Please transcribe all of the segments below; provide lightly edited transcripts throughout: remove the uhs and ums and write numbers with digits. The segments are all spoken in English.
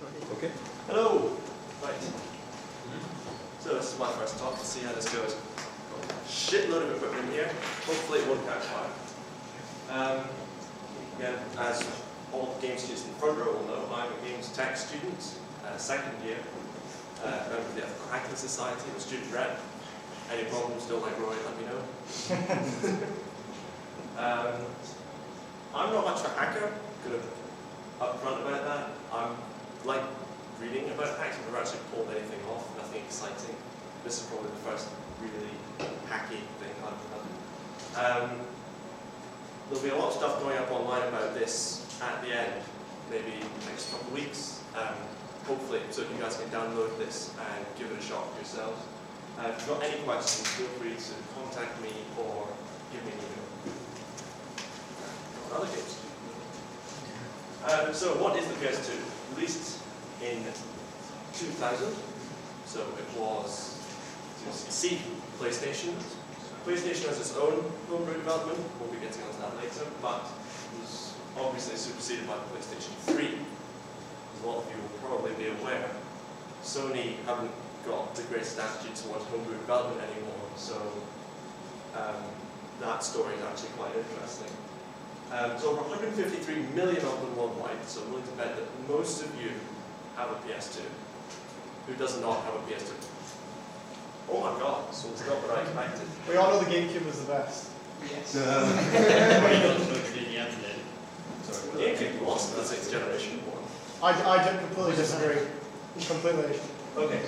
Okay. Hello. Right. So this is my first talk. Let's see how this goes. Got a shitload of equipment here. Hopefully it won't catch fire. Again, as all the game students in the front row will know, I'm a games tech student, second year, member of the Ethical Hacking Society, I'm a student rep. Any problems, don't like Roy, let me know. I'm not much of a hacker, kind of upfront about that. I'm like reading about hacks, I've never actually pulled anything off, nothing exciting. This is probably the first really hacky thing I've done. There'll be a lot of stuff going up online about this at the end, maybe next couple of weeks, hopefully, so you guys can download this and give it a shot for yourselves. If you've got any questions, feel free to contact me or give me an email. Other games. So what is the PS2? Released in 2000, so it was C PlayStation. PlayStation has its own homebrew development, we'll be getting onto that later, but it was obviously superseded by the PlayStation 3. As a lot of you will probably be aware, Sony haven't got the greatest attitude towards homebrew development anymore, so that story is actually quite interesting. So over 153 million of them worldwide, so I'm willing to bet that most of you have a PS2. Who does not have a PS2? Oh my god, so it's not what I expected. We all know the GameCube was the best. Yes. Sorry, GameCube lost the 6th generation one. I completely disagree. Completely. Okay.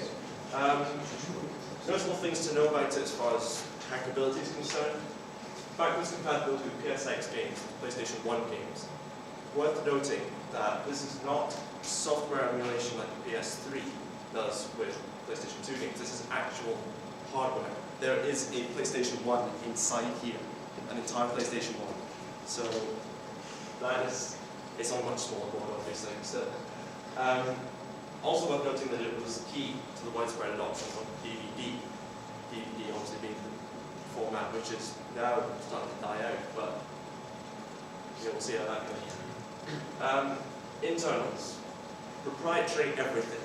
Notable things to know about it as far as hackability is concerned. Backwards compatibility with PSX games, PlayStation 1 games. Worth noting that this is not software emulation like the PS3 does with PlayStation 2 games. This is actual hardware. There is a PlayStation 1 inside here, an entire PlayStation 1. So that is, it's on a much smaller board, obviously. So, also worth noting that it was key to the widespread adoption of DVD. DVD obviously being the format which is now starting to die out, but yeah, we'll see how that goes. Internals, proprietary everything.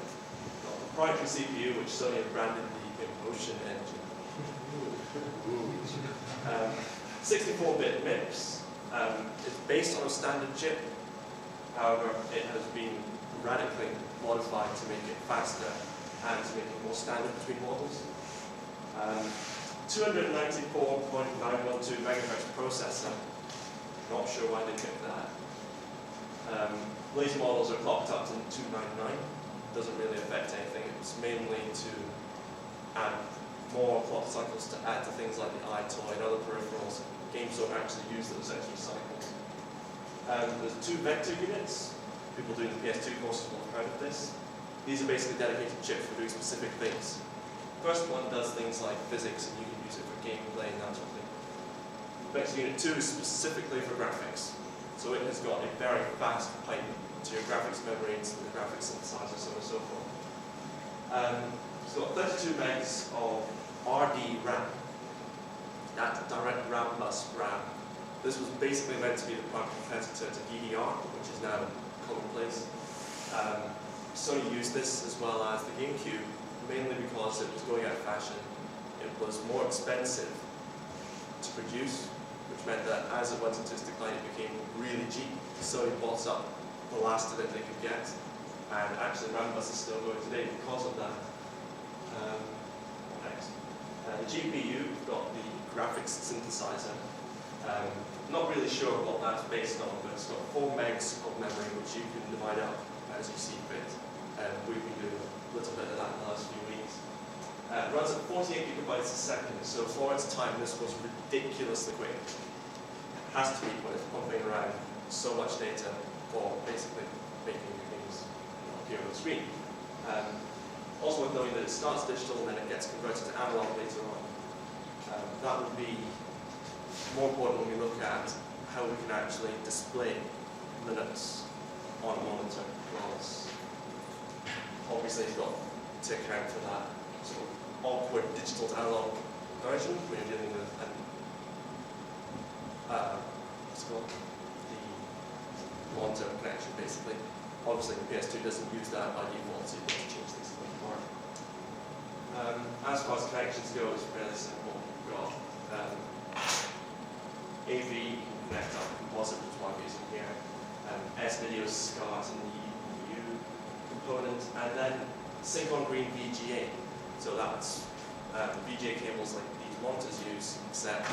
Got proprietary CPU, which Sony have branded the Emotion engine. 64-bit MIPS. It's based on a standard chip. However, it has been radically modified to make it faster and to make it more standard between models. 294.912 megahertz processor. Not sure why they picked that. Later models are clocked up to 299. Doesn't really affect anything. It's mainly to add more clock cycles to add to things like the iToy and other peripherals. Games don't actually use those extra cycles. There's 2 vector units. People doing the PS2 courses will have heard of this. These are basically dedicated chips for doing specific things. First one does things like physics, and you can use it for gameplay and that sort of thing. Vector Unit 2 is specifically for graphics. So it has got a very fast pipe to your graphics memory, to the graphics synthesizer, so on and so forth. It's got 32 megs of RD RAM. That's direct RAM bus RAM. This was basically meant to be the prime competitor to DDR, which is now commonplace. Sony used this as well as the GameCube, mainly because it was going out of fashion. It was more expensive to produce, which meant that as it went into its decline, it became really cheap. Sony bought up the last of it they could get, and actually RAM bus is still going today because of that. Next. The GPU got the graphics synthesizer. Not really sure what that's based on, but it's got 4 megs of memory, which you can divide up as you see fit. We've been doing a little bit of that in the last few weeks. It runs at 48 gigabytes a second, so for its time, this was ridiculously quick. It has to be when it's pumping around so much data for basically making your games appear on the screen. Also worth knowing that it starts digital and then it gets converted to analog later on. That would be more important when we look at how we can actually display Linux on a monitor, because obviously you've got to account for that sort of awkward digital to analog version when you're dealing with what's it called? The monitor connection, basically. obviously the PS2 doesn't use that by default, so you need to change things a little more. As far as connections go, it's fairly simple. We've got AV, you can connect up composite, which is what I'm using here. S-Video SCART and the EU component, and then sync on green VGA. So that's VGA cables like these monitors use, except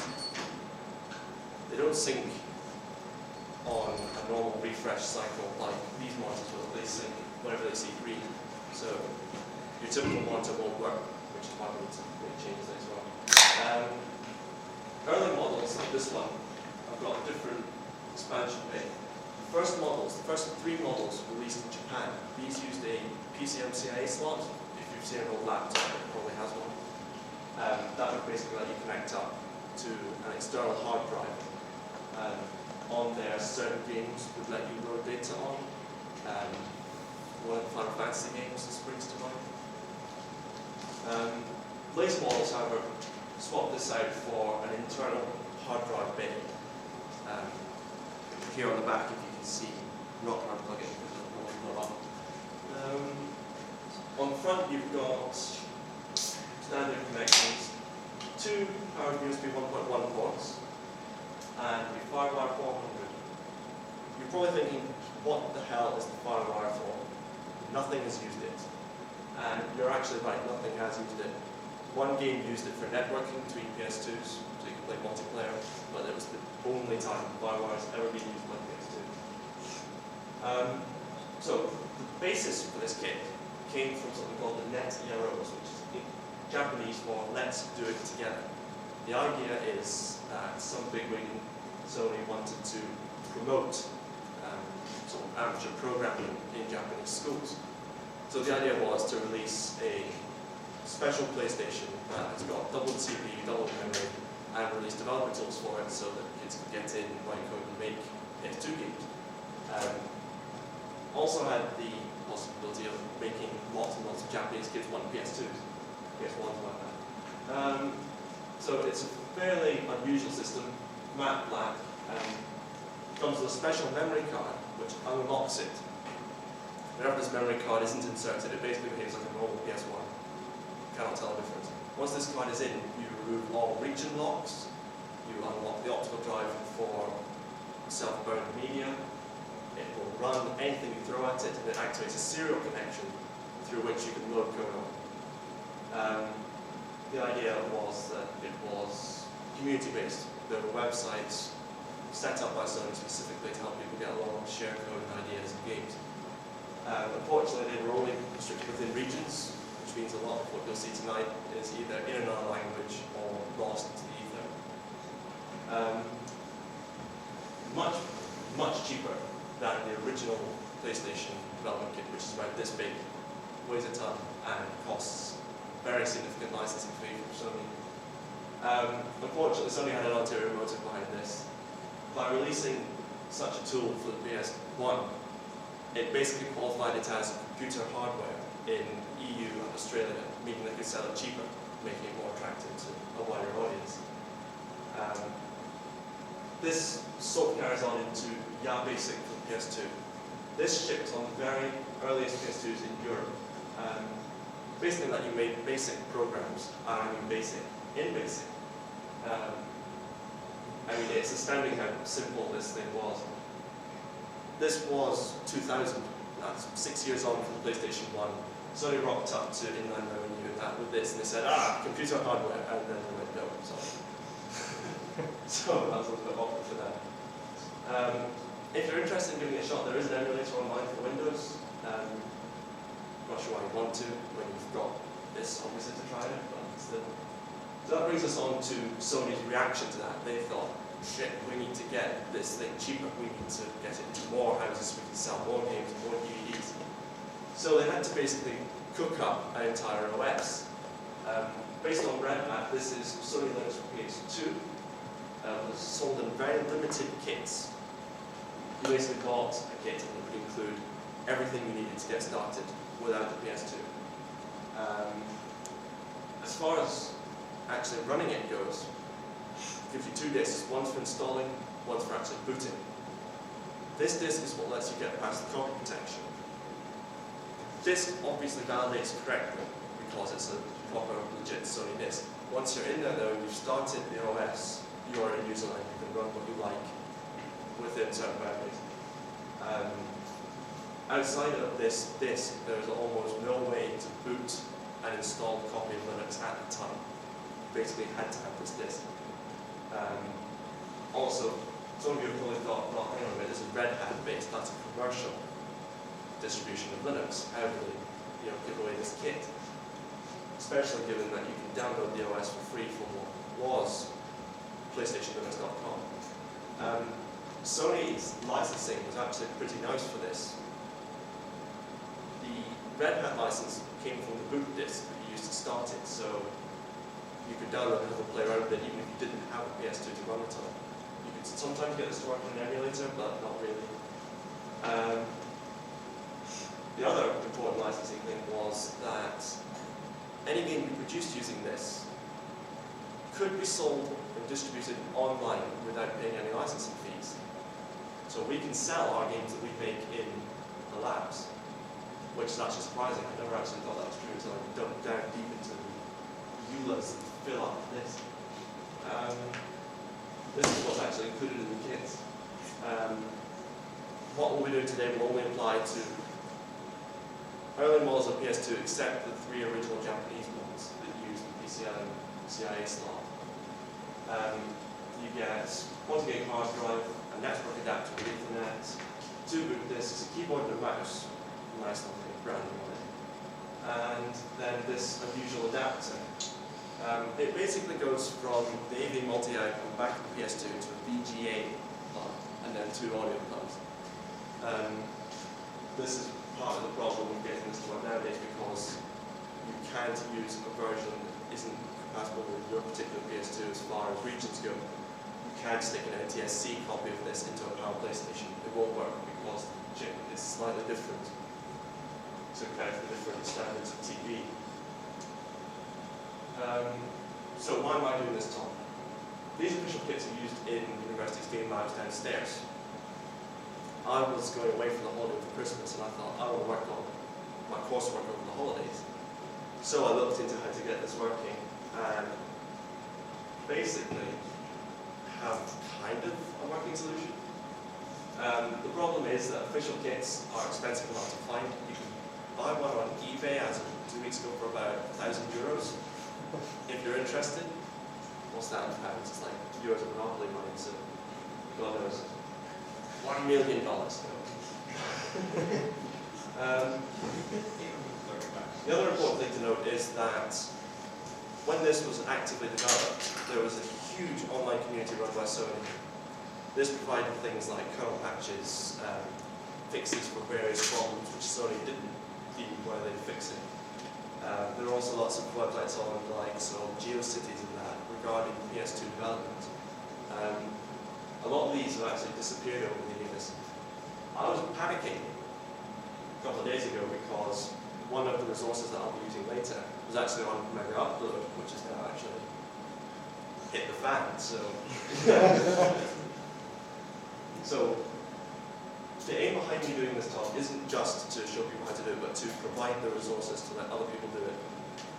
they don't sync on a normal refresh cycle like these monitors will. They sync whenever they see green. So your typical monitor won't work, which is why we need to make changes as well. Early models like this one, I've got a different expansion bay. The first three models released in Japan, these used a PCMCIA slot. If you've seen an old laptop, it probably has one. That would basically let you connect up to an external hard drive. On there, certain games would let you load data on. One of the Final Fantasy games that springs to mind. Latest models, however, swap this out for an internal hard drive bay. Here on the back, if you can see, I'm not trying to plug it because it won't blow up. On the front, you've got standard connections, two powered USB 1.1 ports, and the FireWire 400. You're probably thinking, what the hell is the FireWire for? Nothing has used it. And you're actually right, nothing has used it. One game used it for networking between PS2s, so you can play multiplayer, but it was the only time FireWire has ever been used by PS2. So the basis for this kit came from something called the Net Yaros, which is Japanese for let's do it together. The idea is that some bigwig in Sony wanted to promote sort of amateur programming in Japanese schools. So the idea was to release a special PlayStation that has got double CPU, double memory, and release developer tools for it so that kids could get in, write code, and make PS2 games. Also had the possibility of making lots and lots of Japanese kids want PS2s, PS1s like that. So it's a fairly unusual system, matte black, comes with a special memory card which unlocks it. Whenever this memory card isn't inserted, it basically behaves like a normal PS1. Cannot tell the difference. Once this card is in, you remove all region locks, you unlock the optical drive for self-burned media, it will run anything you throw at it, and it activates a serial connection through which you can load code on. The idea was that it was community-based. There were websites set up by Sony specifically to help people get along, share code and ideas and games. Unfortunately, they were only restricted within regions, which means a lot of what you'll see tonight is either in another language or lost into the ether. Much cheaper than the original PlayStation development kit, which is about this big, weighs a ton, and costs very significant licensing fee from Sony. Unfortunately, Sony had an ulterior motive behind this. By releasing such a tool for the PS1, it basically qualified it as computer hardware in EU and Australia, meaning they could sell it cheaper, making it more attractive to a wider audience. This sort of carries on into Ya Basic for the PS2. This shipped on the very earliest PS2s in Europe. Basically let you make basic programs, and I mean basic, in basic. I mean, it's astounding how simple this thing was. This was 2000, that's 6 years on from the PlayStation 1. Sony rocked up to inline revenue with this, and they said, computer hardware, and then they went, no, sorry. So that was a little bit awkward for them. If you're interested in giving it a shot, there is an emulator online for Windows. I'm not sure why you want to when you've got this obviously to try it, but still. So that brings us on to Sony's reaction to that. They thought, shit, we need to get this thing cheaper. We need to get it into more houses so we can sell more games, more DVDs. So they had to basically cook up an entire OS. Based on Red Hat, this is Sony Linux for PS2. It was sold in very limited kits. You basically bought a kit and it would include everything you needed to get started without the PS2. As far as actually running it goes, it gives you two discs, one's for installing, one's for actually booting. This disc is what lets you get past the copy protection. disk obviously validates correctly because it's a proper, legit Sony disk. Once you're in there though, and you've started the OS, you are a user and you can run what you like within certain boundaries. Outside of this disk, there's almost no way to boot an installed copy of Linux at the time. You basically had to have this disk. Also, some of you probably thought, well, hang on a minute, this is Red Hat based, that's a commercial distribution of Linux. How do they give away this kit? Especially given that you can download the OS for free from what was PlayStationLinux.com. Sony's licensing was actually pretty nice for this. The Red Hat license came from the boot disk that you used to start it, so you could download and have a play around with it even if you didn't have a PS2 to run it on. You could sometimes get this to work on an emulator, but not really. The other important licensing thing was that any game you produced using this could be sold and distributed online without paying any licensing fees. So we can sell our games that we make in the labs, which is actually surprising. I never actually thought that was true until I dug down deep into the EULAs that fill up this. This is what's actually included in the kit. What we'll be doing today will only apply to early models of PS2 except the 3 original Japanese ones that use the PCI and CIA slot. You get 1 gig hard drive, a network adapter with Ethernet, 2 boot disks, a keyboard and a mouse, nice looking branding on it, and then this unusual adapter. It basically goes from the AV multi-out on the back of the PS2 to a VGA plug, and then 2 audio plugs. This is part of the problem with getting this to work nowadays because you can't use a version that isn't compatible with your particular PS2 as far as regions go. You can't stick an NTSC copy of this into a PAL PlayStation. It won't work because the chip is slightly different to account for different standards of TV. So why am I doing this talk? These official kits are used in the university's game labs downstairs. I was going away for the holiday for Christmas and I thought I want to work on my coursework over the holidays. So I looked into how to get this working and basically have kind of a working solution. The problem is that official kits are expensive enough to find. You can buy one on eBay as of 2 weeks ago for about €1,000. If you're interested, what's that in pounds? It's like euros of monopoly money, so God knows. $1 million. The other important thing to note is that when this was actively developed, there was a huge online community run by Sony. This provided things like kernel patches, fixes for various problems which Sony didn't even bother to fix it. There are also lots of websites on the likes of GeoCities and that regarding PS2 development. A lot of these have actually disappeared over the years. I was panicking a couple of days ago because one of the resources that I'll be using later was actually on Mega Upload, which is now actually hit the fan. So the aim behind me doing this talk isn't just to show people how to do it, but to provide the resources to let other people do it.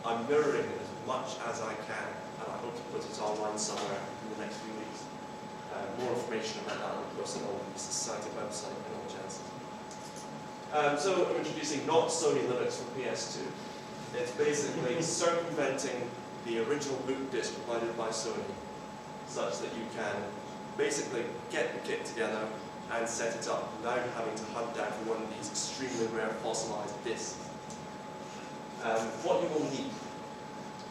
I'm mirroring it as much as I can, and I hope to put it online somewhere in the next few weeks. More information about that will be posted on the Society website in all chances. So I'm introducing not Sony Linux for PS2. It's basically circumventing the original boot disk provided by Sony, such that you can basically get the kit together and set it up without having to hunt down for one of these extremely rare fossilized disks. What you will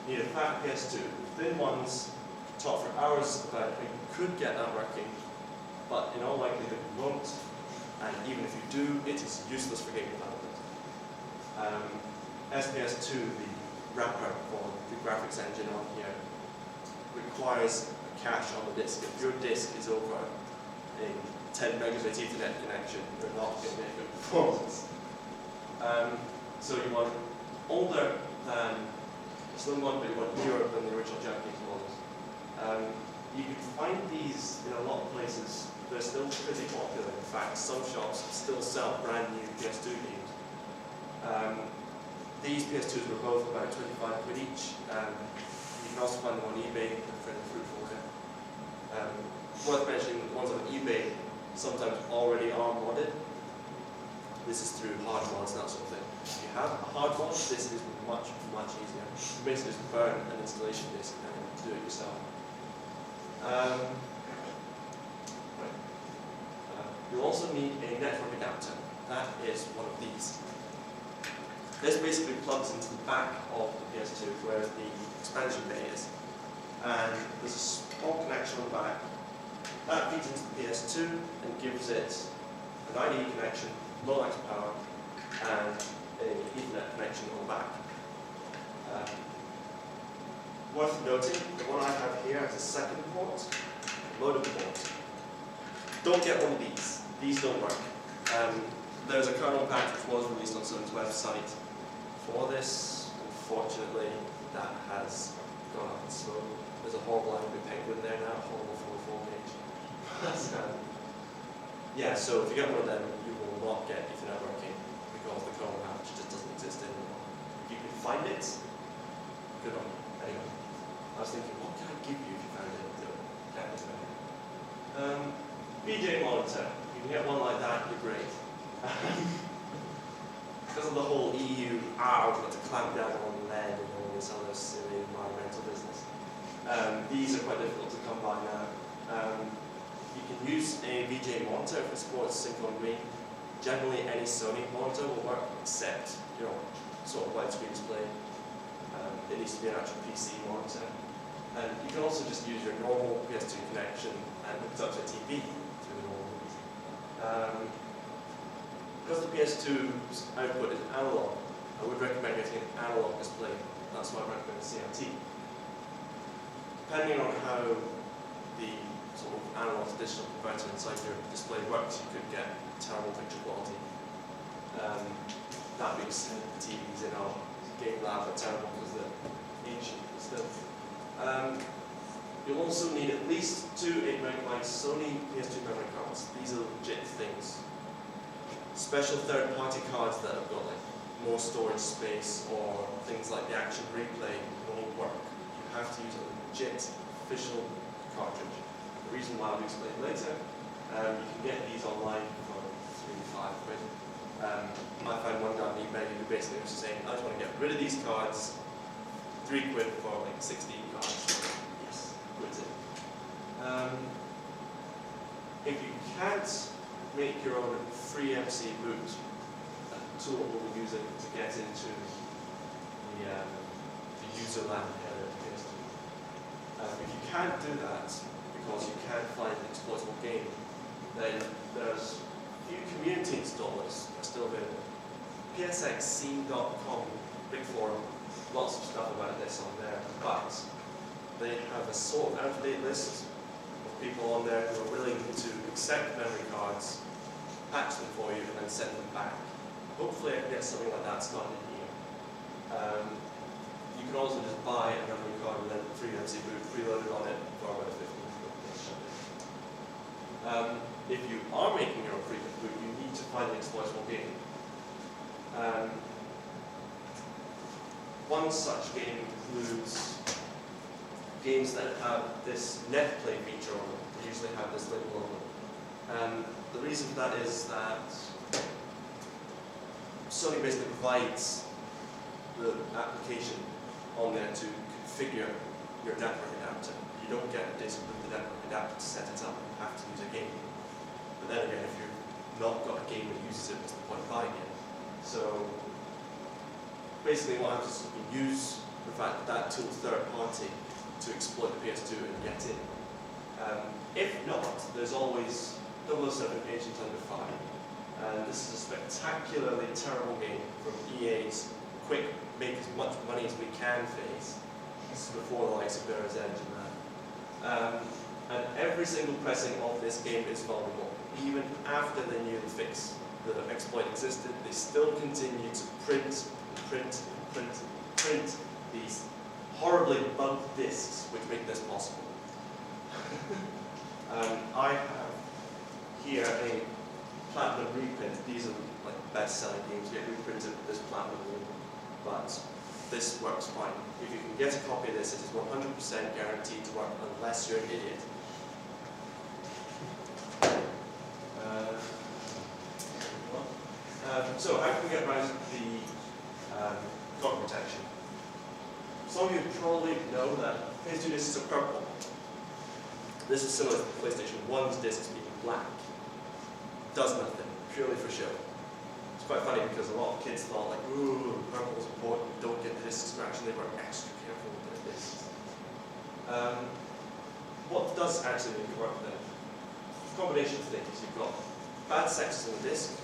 need a fat PS2, thin ones, talk for hours about how you could get that working, but in all likelihood you won't, and even if you do, it is useless for game development. SPS2, the wrapper for the graphics engine on here, requires a cache on the disk. If your disk is over a 10 megabit Ethernet connection, you're not going to make good performance. So you want older than the slim one, but you want newer than the original Japanese models. You can find these in a lot of places. They're still pretty popular. In fact, some shops still sell brand new PS2 games. these PS2s were both about 25 quid each. You can also find them on eBay, they're fairly fruitful. Worth mentioning, the ones on eBay sometimes already are modded. This is through hard mods and that sort of thing. If you have a hard mod, this is much, much easier. You basically just burn an installation disk and do it yourself. You'll also need a network adapter. That is one of these. This basically plugs into the back of the PS2 where the expansion bay is. And there's a small connection on the back. That feeds into the PS2 and gives it an IDE connection, low max power, and an Ethernet connection on the back. Worth noting, the one I have here is a second port, a modem port. Don't get one of these. These don't work. There's a kernel patch which was released on Sony's website for this. Unfortunately, that has gone up in smoke. There's a horrible angry penguin there now, horrible 44 gauge. Yeah, so if you get one of them, you will not get Ethernet working because the kernel patch just doesn't exist anymore. If you can find it, good on you. Anyway, I was thinking, what can I give you if you found it? VJ monitor. If you can get one like that, you're great. Because of the whole EU, we've got to clamp down on lead and all this other silly environmental business. These are quite difficult to come by now. You can use a VJ monitor if it supports sync on green. Generally, any Sony monitor will work, except sort of widescreen display. It needs to be an actual PC monitor. And you can also just use your normal PS2 connection and hook it up to a TV through the normal. Because the PS2's output is analog, I would recommend getting an analog display. That's why I recommend a CRT. Depending on how the sort of analog to digital converter inside your display works, you could get terrible picture quality. That being said, the TVs in our game lab are terrible because they're ancient still. You'll also need at least 2 8MB Sony PS2 memory cards. These are legit things. Special third-party cards that have got like more storage space or things like the Action Replay won't work. You have to use a legit official cartridge. The reason why I'll explain later. You can get these online for 3 to 5 quid. I found one guy on eBay who basically was saying, I just want to get rid of these cards, 3 quid for like 16 cards. Yes, quid's it. If you can't make your own FreeMC boot, a tool we'll be using to get into the user land area of PS2. If you can't do that because you can't find an exploitable game, then there's a few community installers that are still available. PSXC.com, big forum, lots of stuff about this on there, but they have a sort of out-of-date list of people on there who are willing to accept memory cards, patch them for you, and then send them back. Hopefully I can get something like that started here. You can also just buy a memory card with a FreeMC boot preloaded on it for about 15 quid. If you are making your own FreeMC boot, you need to find an exploitable game. One such game includes games that have this netplay feature on them. They usually have this label on them. The reason for that is that Sony basically provides the application on there to configure your network adapter. You don't get a disk with the network adapter to set it up. You have to use a game. But then again, if you've not got a game that uses it, what's the point of buying it? So basically what happens is you can use the fact that that tool's third party to exploit the PS2 and get in. If not, there's always 007 Agent Under Fire. And this is a spectacularly terrible game from EA's quick, make as much money as we can phase. This is before the likes of Mirror's Edge and that. And every single pressing of this game is vulnerable. Even after they knew the fix, the exploit existed, they still continue to print these horribly bugged disks which make this possible. I have here a platinum reprint. These are like best-selling games get reprinted with this platinum but this works fine. If you can get a copy of this, it is 100% guaranteed to work unless you're an idiot. So how can we get around the copy protection? Some of you probably know that PS2 discs are purple. This is similar to PlayStation 1's discs being black. Does nothing, purely for show. It's quite funny because a lot of kids thought like, ooh, purple's important, don't get the disc scratched, and they were extra careful with their discs. What does actually make it work then? A combination of things. You've got bad sectors in the disc.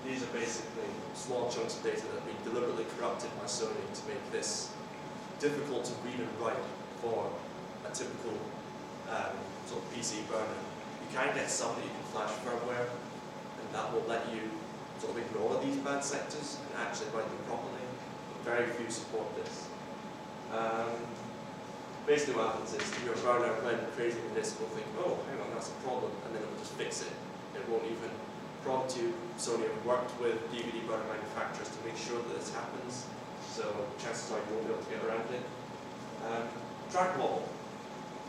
These are basically small chunks of data that have been deliberately corrupted by Sony to make this difficult to read and write for a typical sort of PC burner. You can get some that you can flash firmware, and that will let you sort of ignore these bad sectors and actually write them properly. But very few support this. Basically what happens is your burner, when creating the disk, will think, oh, hang on, that's a problem, and then it will just fix it. It won't even prompt you. Sony have worked with DVD burner manufacturers to make sure that this happens, so chances are you won't be able to get around it. Drag wobble.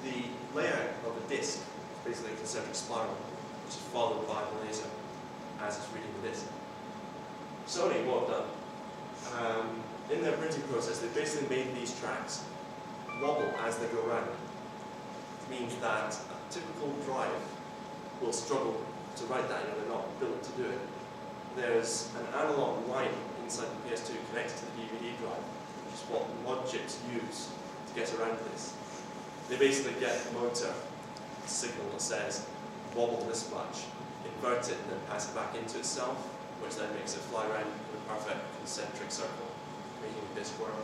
The layout of a disk is basically a concentric spiral, which is followed by the laser as it's reading the disk. Sony, what have done? In their printing process, they basically made these tracks wobble as they go around. It means that a typical drive will struggle to write that, they're not built to do it. There's an analog line inside the PS2 connected to the DVD drive, which is what mod chips use to get around this. They basically get a motor signal that says, wobble this much, invert it, and then pass it back into itself, which then makes it fly around in a perfect concentric circle, making the disk work.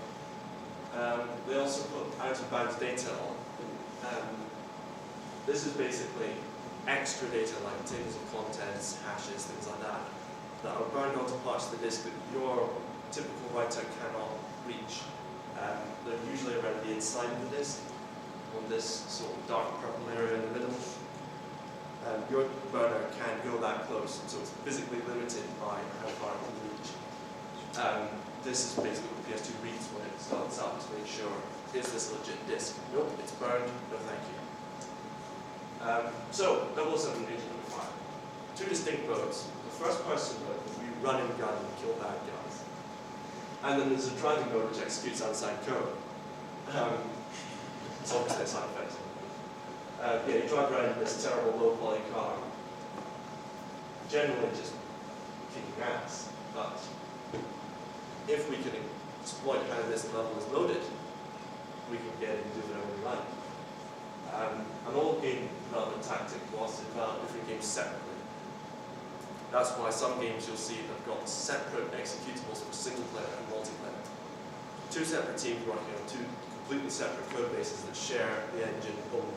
They also put out-of-bounds data on. This is basically extra data like tables of contents, hashes, things like that, that are bound onto parts of the disk that your typical writer cannot reach. They're usually around the inside of the disk, on this sort of dark purple area in the middle. Your burner can't go that close, so it's physically limited by how far it can reach. This is basically what the PS2 reads when it starts up to make sure, is this a legit disk? Nope, it's burned, no thank you. So, 007 Agent No. 5. Two distinct modes. The first person mode, where you run and gun and kill bad guys. And then there's a driving mode which executes unsigned code. It's obviously a side effect. You drive around in this terrible low-poly car, generally just kicking ass, but if we can exploit how this level is loaded, we can get it and do whatever we like. An old game development tactic was to develop different games separately. That's why some games you'll see have got separate executables for single player and multiplayer. Two separate teams working on two completely separate code bases that share the engine only.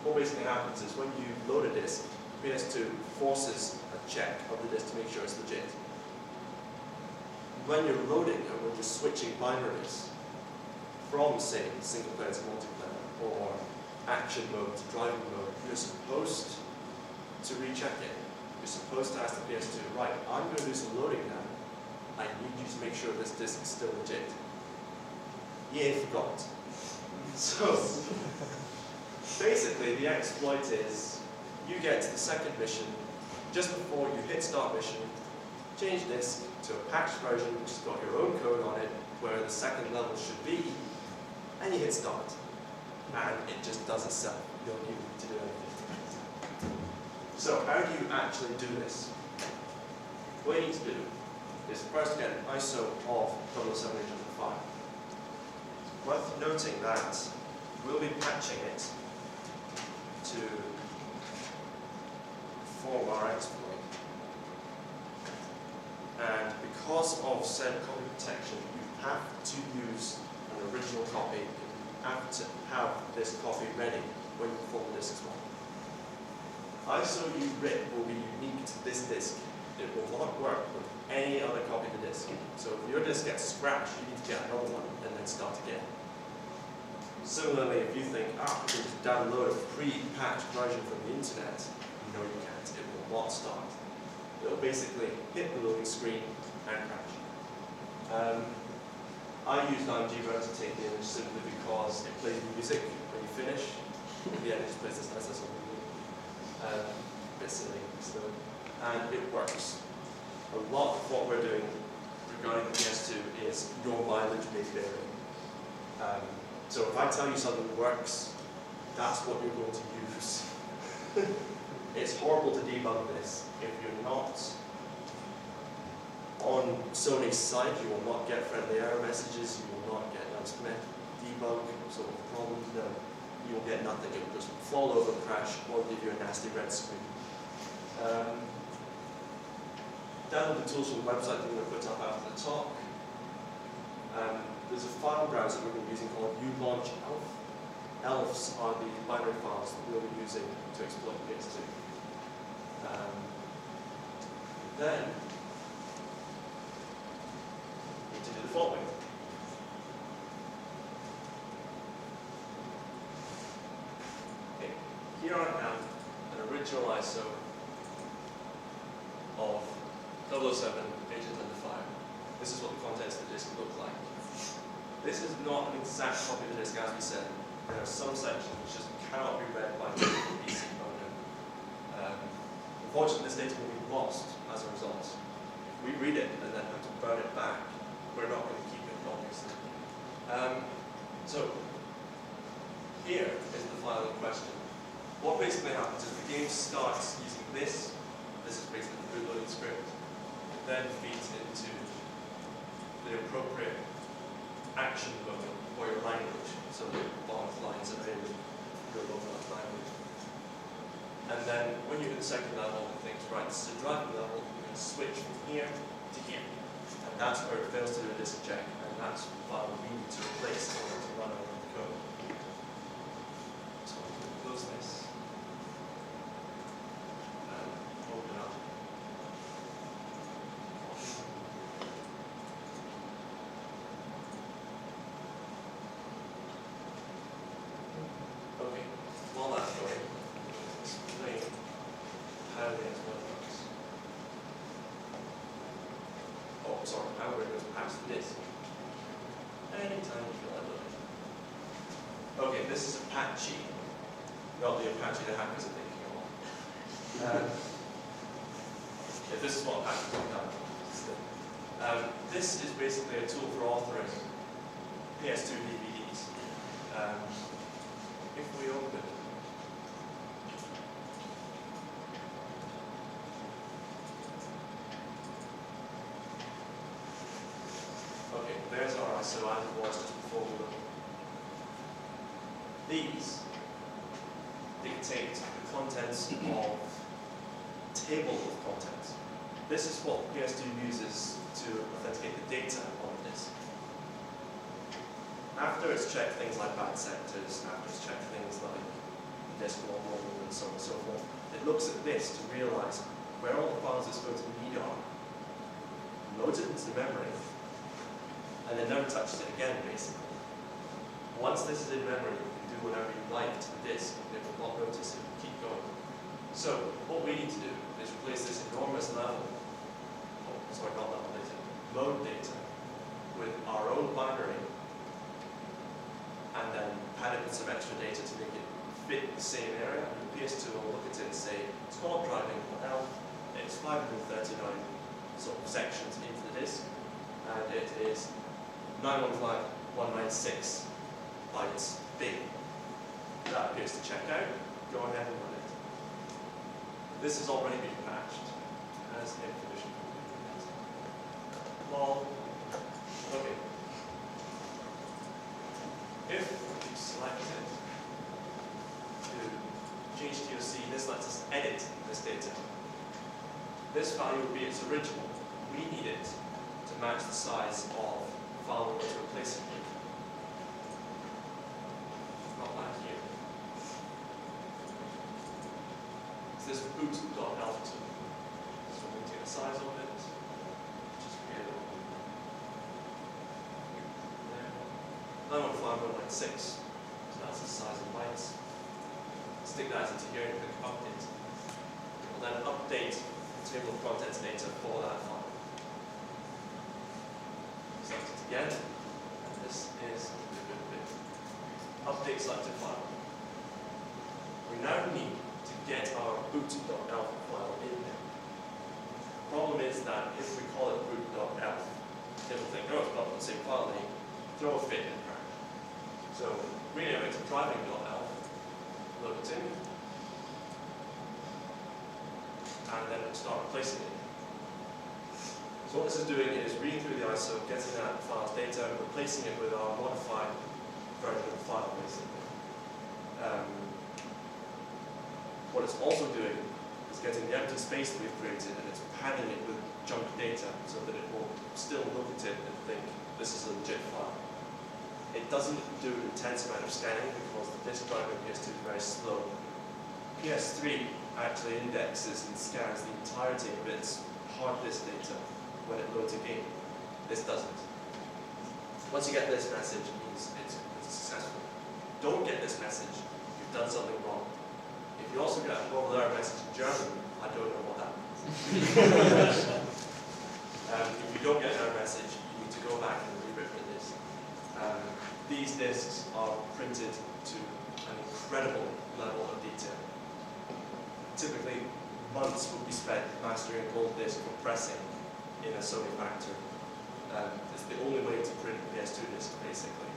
What basically happens is when you load a disk, PS2 forces a check of the disk to make sure it's legit. When you're loading and when you're switching binaries from, say, single player to multiplayer or action mode to driving mode, you're supposed to recheck it. You're supposed to ask the PS2, right, I'm going to do some loading now. I need you to make sure this disk is still legit. EA forgot. So, basically, the exploit is you get to the second mission, just before you hit start mission, change disk to a patched version which has got your own code on it, where the second level should be, and you hit start. And it just does itself. You don't even need to do anything. So, how do you actually do this? What you need to do is first get an ISO of 007 Agent No. 5. It's worth noting that we'll be patching it to perform our exploit. And because of said copy protection, you have to use an original copy. You have to have this copy ready when you perform the disk as well. ISO you writ will be unique to this disk. It will not work with any other copy of the disk. So if your disk gets scratched, you need to get another one and then start again. Similarly, if you think, you can just download a pre-patched version from the internet, no you can't, it will not start. It'll basically hit the loading screen and crash. I use IMG Run to take the image simply because it plays music when you finish. In the end, it just plays this nice little music. A bit silly, still. And it works. A lot of what we're doing regarding the PS2 is your mileage may vary. So if I tell you something works, that's what you're going to use. It's horrible to debug this. If you're not on Sony's side, you will not get friendly error messages, you will not get nice debug sort of problems, no. You will get nothing, it will just fall over, crash, or give you a nasty red screen. Download the tools from the website that we're going to put up after the talk. There's a file browser we're going to be using called uLaunch Elf. Elves are the binary files that we'll be using to exploit PS2. Then, we need to do the following. Okay, here I have an original ISO of 007 Agent Under Fire. This is what the contents of the disk look like. This is not an exact copy of the disk, as we said. There are some sections which just cannot be read by the PC modem. Unfortunately, this data will be lost as a result. If we read it and then have to burn it back, we're not going to keep it, obviously. So, here is the file in question. What basically happens is the game starts using this. This is basically the bootloading script. It then feeds into the appropriate action mode for your language. So the bottom lines are in your local language. And then when you hit the second level, it thinks, right, this is a driving level, you're going to switch from here to here. And that's where it fails to do a disk check, and that's the file we need to replace in order to run over the code. So I'm going to close this. And open up. Okay, while that's going, explain how the exploit works. Oh, sorry, how we're going to patch the disk. Anytime you feel like doing it. Okay, this is Apache, not the Apache the hackers are thinking of. Yeah, this is what Apache has done. This is basically a tool for authoring PS2 DVDs. If we open okay, there's our ISO as it was just before we looked. These dictate the contents of table of contents. This is what PS2 uses to authenticate the data on the disk. After it's checked things like bad sectors, after it's checked things like disk normal and so on and so forth, it looks at this to realize where all the files it's going to need are, loads it into memory, and then never touches it again, basically. Once this is in memory, you can do whatever you like to the disk, and it will not notice it, will keep going. So, what we need to do is replace this enormous level, mode data, with our own binary, and then pad it with some extra data to make it fit the same area. And the PS2 will look at it and say, it's not driving well, it's 539 sort of sections into the disk, and it is 915196 bytes big. That appears to check out. Go ahead and run it. This has already been patched as a condition. Lol. Okay. If we select it to change TOC, this lets us edit this data. This value will be its original. We need it to match the size of the file we're going to replace it with. Not that here. It's this boot.elf tool. So we take the size of it, just create it. There. 915196. So that's the size of bytes. Stick that into here and click update. We'll then update the table of contents data for that file. So again. This is update selected file. We now need to get our boot.elf file in there. The problem is that if we call it boot.elf, it will think, oh, it's not the same file name, throw a fit and crash. So rename it to driving.elf, load it in, and then start replacing it. So what this is doing is reading through the ISO, getting that file's data, replacing it with our modified version of the file, basically. What it's also doing is getting the empty space that we've created and it's padding it with junk data so that it will still look at it and think this is a legit file. It doesn't do an intense amount of scanning because the disk drive in PS2 is very slow. PS3 actually indexes and scans the entirety of its hard disk data when it loads a game. This doesn't. Once you get this message, it means it's successful. Don't get this message, you've done something wrong. If you also get a global error message in German, I don't know what that means. If you don't get an error message, you need to go back and rewrite the disk. These disks are printed to an incredible level of detail. Typically, months would be spent mastering a gold disk for pressing in a Sony factory. It's the only way to print a PS2 disk, basically.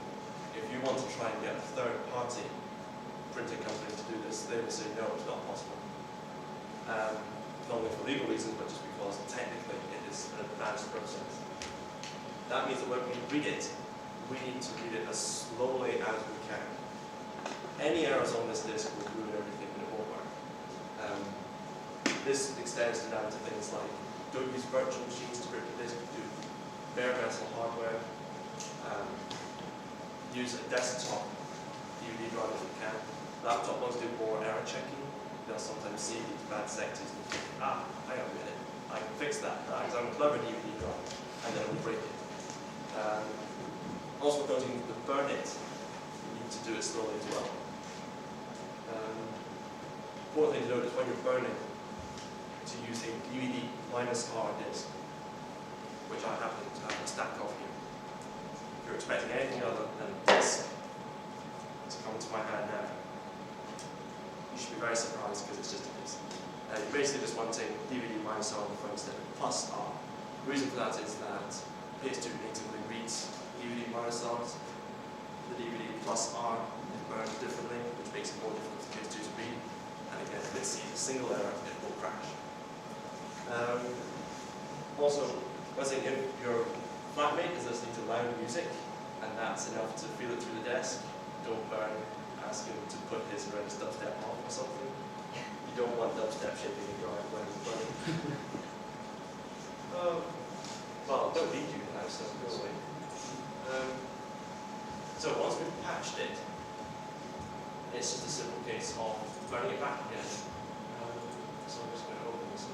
If you want to try and get a third-party printing company to do this, they will say no, it's not possible. Not only for legal reasons, but just because technically it is an advanced process. That means that when we read it, we need to read it as slowly as we can. Any errors on this disk will ruin everything and it won't work. This extends down to things like don't use virtual machines to rip the disk, do bare metal hardware, use a desktop DVD drive if you can. Laptop ones do more error checking. They'll sometimes see these bad sectors and think, hang on a minute, I can fix that because I'm a clever DVD drive, and then it will break it. Also, don't need to burn it. You need to do it slowly as well. Important thing to note is when you're burning, to use a DVD minus hard disk, which I happen to have a stack of here. If you're expecting anything other than this to come into my hand now, you should be very surprised because it's just a disk. You're basically just wanting DVD minus R on the front instead of plus R. The reason for that is that PS2 natively reads DVD minus R's. The DVD plus R is burned differently, which makes it more difficult for PS2 to read. And again, if it sees a single error, it will crash. Also, one thing, if your flatmate is listening to loud music, and that's enough to feel it through the desk, don't burn. Ask him to put his horrendous dubstep off or something. You don't want dubstep shaping your drive when it's burning. Well, don't need you now, so go away. So once we've patched it, it's just a simple case of burning it back again. So I'm just going to open this and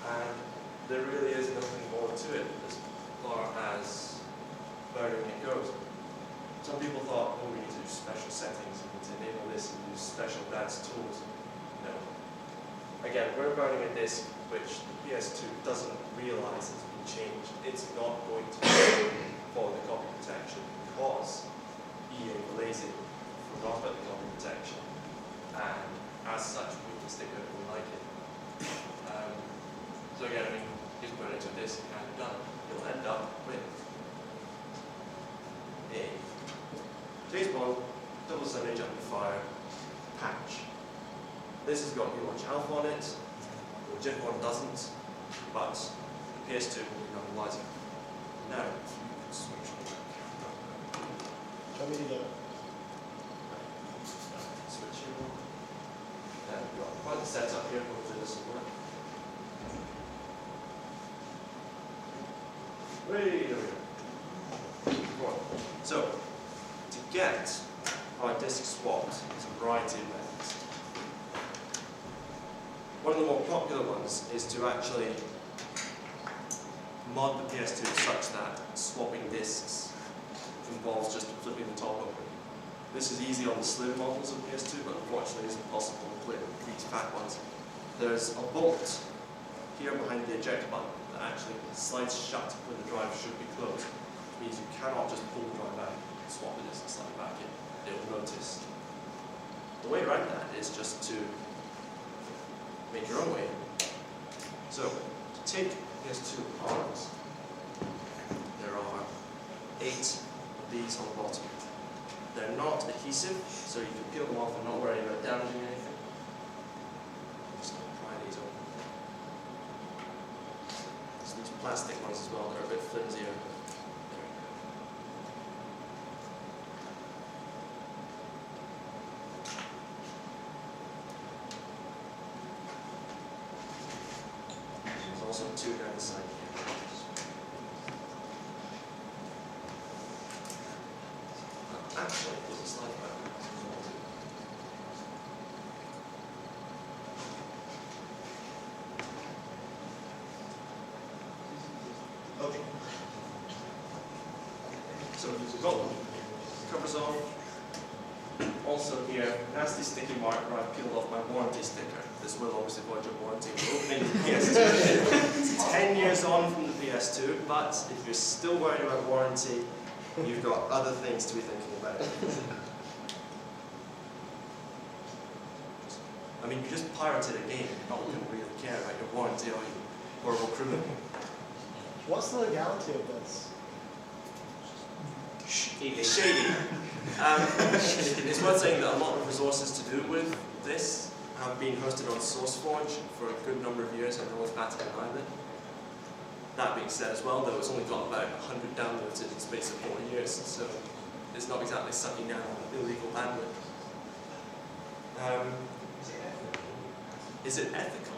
and there really is nothing more to it as far as burning it goes. Some people thought, oh, we need to do special settings, we need to enable this and use special advanced tools. No. Again, we're burning a disk which the PS2 doesn't realize has been changed. It's not going to follow the copy protection because EA were lazy, forgot about the copy protection, and as such, we can stick it if we like it. So again, I mean, just burn it to a disk and done. You'll end up with a James Bond double 7-inch amplifier patch. This has got ULaunch Alpha on it. The legit one doesn't, but the PS2 will be normalizing. Now, you can switch on that camera. Show me the Switch here. And we've got quite the setup here. Hopefully this will work. There we go. So, to get our disk swapped, there's a variety of methods. One of the more popular ones is to actually mod the PS2 such that swapping disks involves just flipping the top open. This is easy on the slim models of PS2, but unfortunately isn't possible with these fat ones. There's a bolt here behind the eject button that actually slides shut when the drive should be closed, which means you cannot just pull the drive out, swap the disk and slide it back in. It'll notice. The way around that is just to make your own way. So, to take PS2 apart, there are 8 of these on the bottom. They're not adhesive, so you can peel them off and not worry about damaging anything. Just going to pry these open. There's these plastic ones as well, they're a bit flimsier. There's also 2 down the side here. Actually, there's a slide back. Okay. So we've got covers on. Also here, nasty sticky mark where I peeled off my warranty sticker. This will obviously void your warranty. We're opening the PS2. It's 10 years on from the PS2, but if you're still worried about warranty, you've got other things to be thinking about. I mean, you just pirated a game, you're not going to really care about your warranty, are you? Horrible criminal. What's the legality of this? Shady. It's worth saying that a lot of resources to do with this have been hosted on SourceForge for a good number of years, and no one's batted an eyelid. That being said as well, though, it's only got about 100 downloads in the space of 4 years, so it's not exactly sucking down illegal bandwidth. Is it ethical?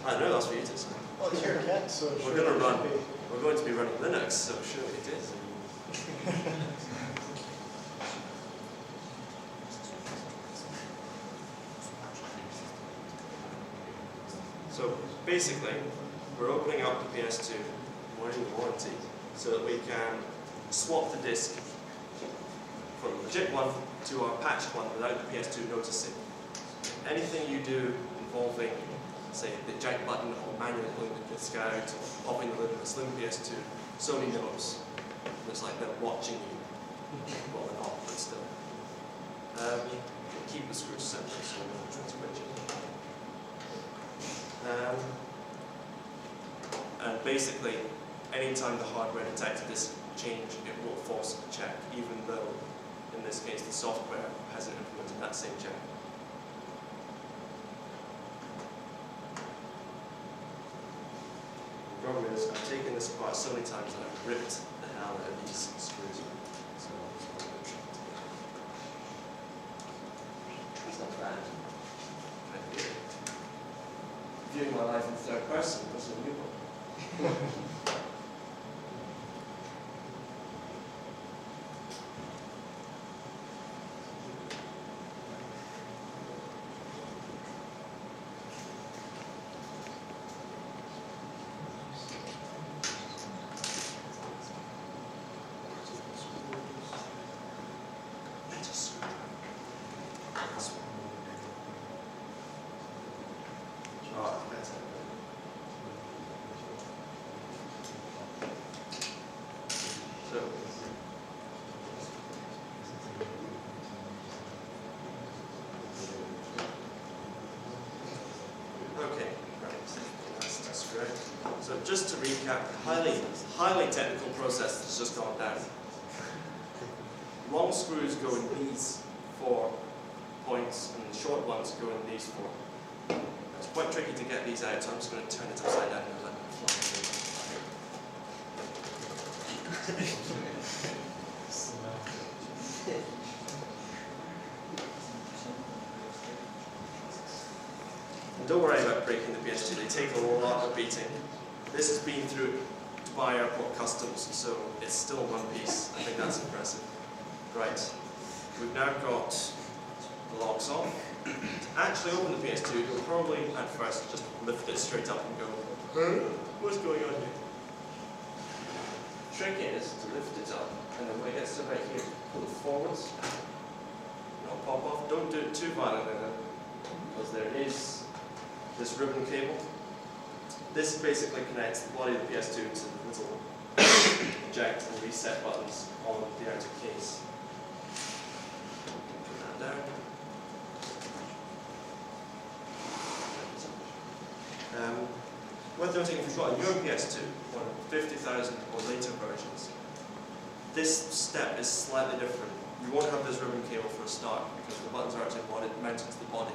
I don't know, that's for you to say. Well, it's your kit, so We're going to be running Linux, so surely it is. So basically, we're opening up the PS2, voiding the warranty, so that we can swap the disk from the legit one to our patched one without the PS2 noticing. Anything you do involving, say, the eject button or manually pulling the disk out or popping the lid of a slim PS2, Sony knows. It's like they're watching you. Well, they're not, but still. Keep the screws separate so we're not trying to switch it. And basically, anytime the hardware detects a disk change, it will force a check, even though, in this case, the software hasn't implemented that same check. The problem is, I've taken this apart so many times that I've ripped the hell out of these screws. So, it's not bad. Viewing my life in third person was a new one. So just to recap, highly technical process that's just gone down. Long screws go in these 4 points, and the short ones go in these 4. It's quite tricky to get these out, so I'm just going to turn it upside down and let them fly. And don't worry about breaking the PS2, they take a lot of beating. This has been through Dubai Airport Customs, so it's still one piece. I think that's impressive. Right, we've now got the locks on. To actually open the PS2, you'll probably at first just lift it straight up and go, what's going on here? The trick is to lift it up, and then when it gets to about here, pull it forwards. Not pop off. Don't do it too violently though, because there is this ribbon cable This basically connects the body of the PS2 to the little eject and reset buttons on the outer case. Put that down. Worth noting, if you've got a newer PS2, one of 50,000 or later versions, this step is slightly different. You won't have this ribbon cable for a start because the buttons are actually mounted to the body.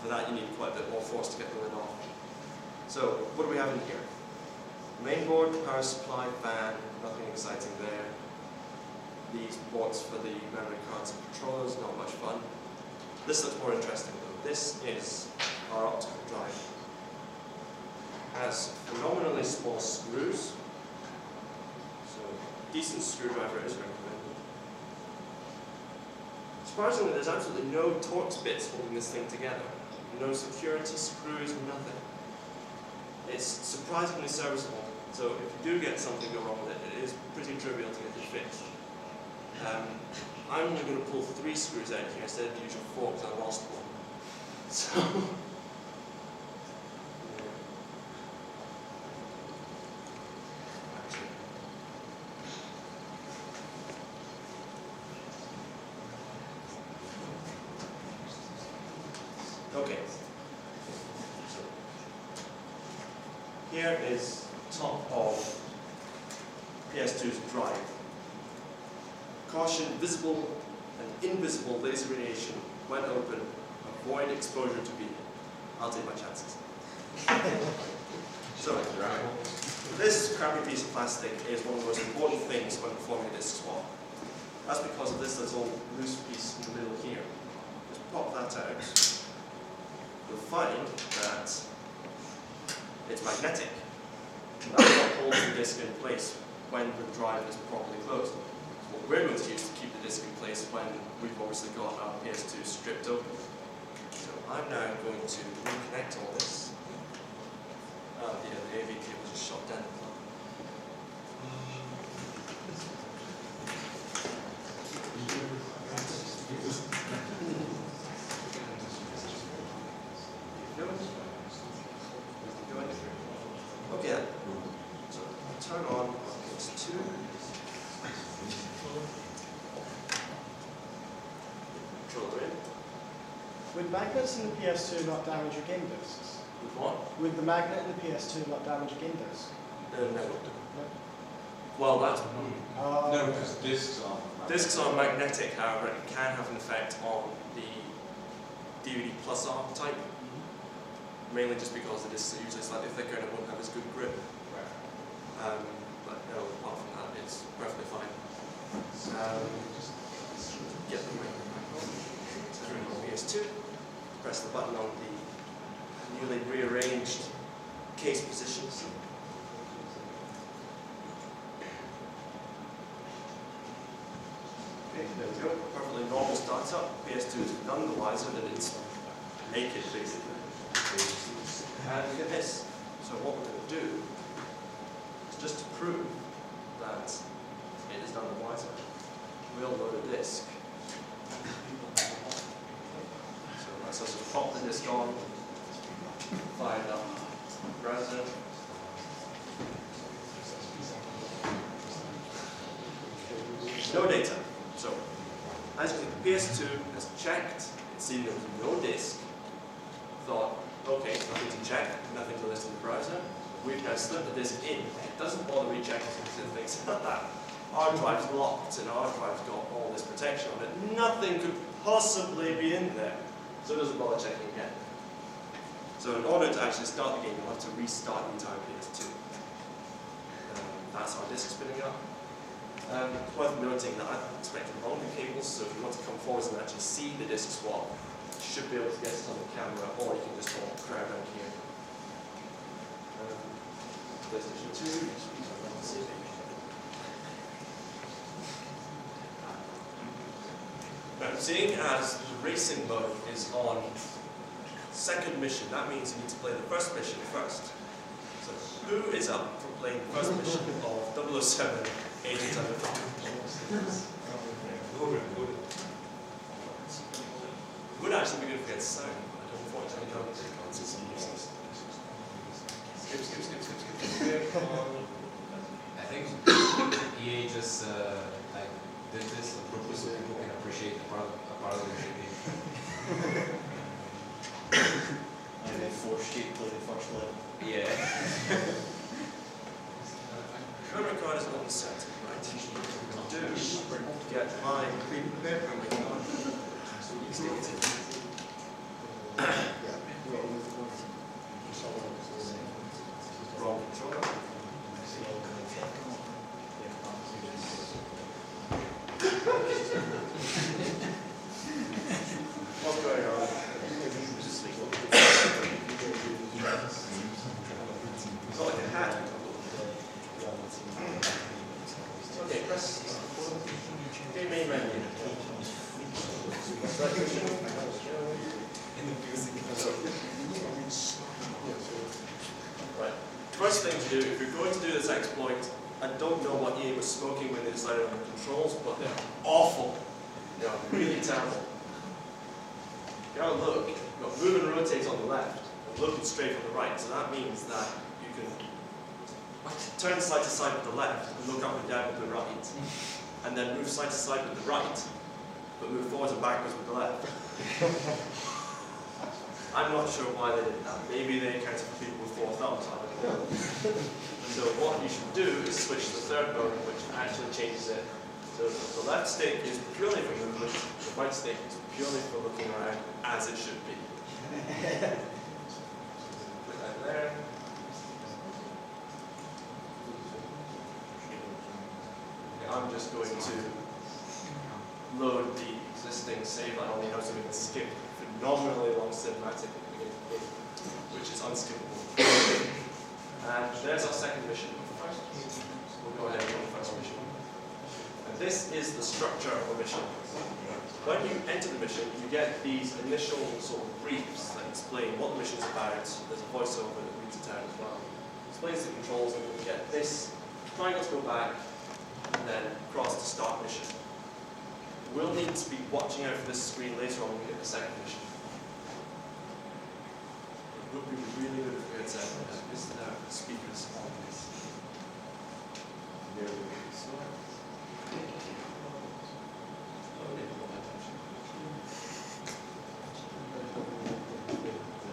For that you need quite a bit more force to get the lid off. So, what do we have in here? Mainboard, power supply, fan, nothing exciting there. These ports for the memory cards and controllers, not much fun. This looks more interesting though. This is our optical drive. Has phenomenally small screws, so decent screwdriver is recommended. Surprisingly, there's absolutely no Torx bits holding this thing together. No security screws, nothing. It's surprisingly serviceable, so if you do get something go wrong with it, it is pretty trivial to get it fixed. I'm only going to pull 3 screws out here instead of the usual 4 because I lost one. So. Okay, so here is top of PS2's drive. Caution, visible and invisible laser radiation when open. Avoid exposure to beam. I'll take my chances. So, this crappy piece of plastic is one of the most important things when performing a disk swap. That's because of this little loose piece in the middle here. Just pop that out. You'll find that it's magnetic. That's what holds the disk in place when the drive is properly closed. What we're going to use to keep the disk in place when we've obviously got our PS2 stripped open. So I'm now going to reconnect all this. Oh yeah, the AV cable just shot down the plug. Okay, so turn on PS2. Controller in. Would magnets in the PS2 not damage your game discs? With what? Would the magnet in the PS2 not damage a game disc? No. Well, that's... No, because discs are magnetic. Discs are magnetic, however, it can have an effect on the DVD plus R type. Mainly just because the discs are usually slightly thicker and it won't have as good grip. But no, apart from that, it's perfectly fine. Get the turn on PS2, press the button on the newly rearranged case positions. Okay, there we go. Perfectly normal startup. PS2 is none the wiser that it's naked, basically. And look at this. So what we're going to do is just to prove that it is none the wiser, we'll load a disk. So let's just pop the disk on, fire it up, browser. No data. So, as you can see, the PS2 has checked, it's seen there was no disk, thought, okay, nothing to check, nothing to list in the browser. We've now slipped the disk in. It doesn't bother rechecking because it thinks that our drive's locked and our drive's got all this protection on it. Nothing could possibly be in there. So it doesn't bother checking again. So in order to actually start the game, you have to restart the entire PS2. That's our disk spinning up. It's worth noting that I've expected longer cables, so if you want to come forward and actually see the disk swap, you should be able to get it on the camera, or you can just walk around here. PlayStation 2, now, seeing as the racing mode is on second mission, that means you need to play the first mission first. So, who is up for playing the first mission of 007 Agent Undercover? Would actually be good if we had sound, but unfortunately don't. Skip. I think EA just like did this on purpose so people can appreciate a part of the game. And they forced you to play the first level. Yeah. Current record is not set, right? Do get my paper and wrong controller. What's going on? It's not like a hat. Okay, press game main menu. Select mission. Right. First thing to do, if you're going to do this exploit, I don't know what EA was smoking when they decided on the controls, but they're awful. They're really terrible. You gotta look. You've got move and rotate on the left, and looking straight on the right. So that means that you can turn side to side with the left, and look up and down with the right, and then move side to side with the right, but move forwards and backwards with the left. I'm not sure why they did that. Maybe they accounted for people with 4 thumbs, I don't know. So what you should do is switch to the third mode, which actually changes it. So the left stick is purely for movement, the right stick is purely for looking around as it should be. Put that there. Okay, I'm just going to load the existing save line on the house so we can skip phenomenally long cinematic at the beginning of the game, which is unskippable. And there's our second mission. We'll go ahead and run the first mission. And this is the structure of the mission. When you enter the mission, you get these initial sort of briefs that explain what the mission is about. There's a voiceover that reads it out as well. Explains the controls, and you get this triangle to go back, and then cross to start mission. We'll need to be watching out for this screen later on when we get the second mission. It would be really good if we had said, is there speakers on this? There we go.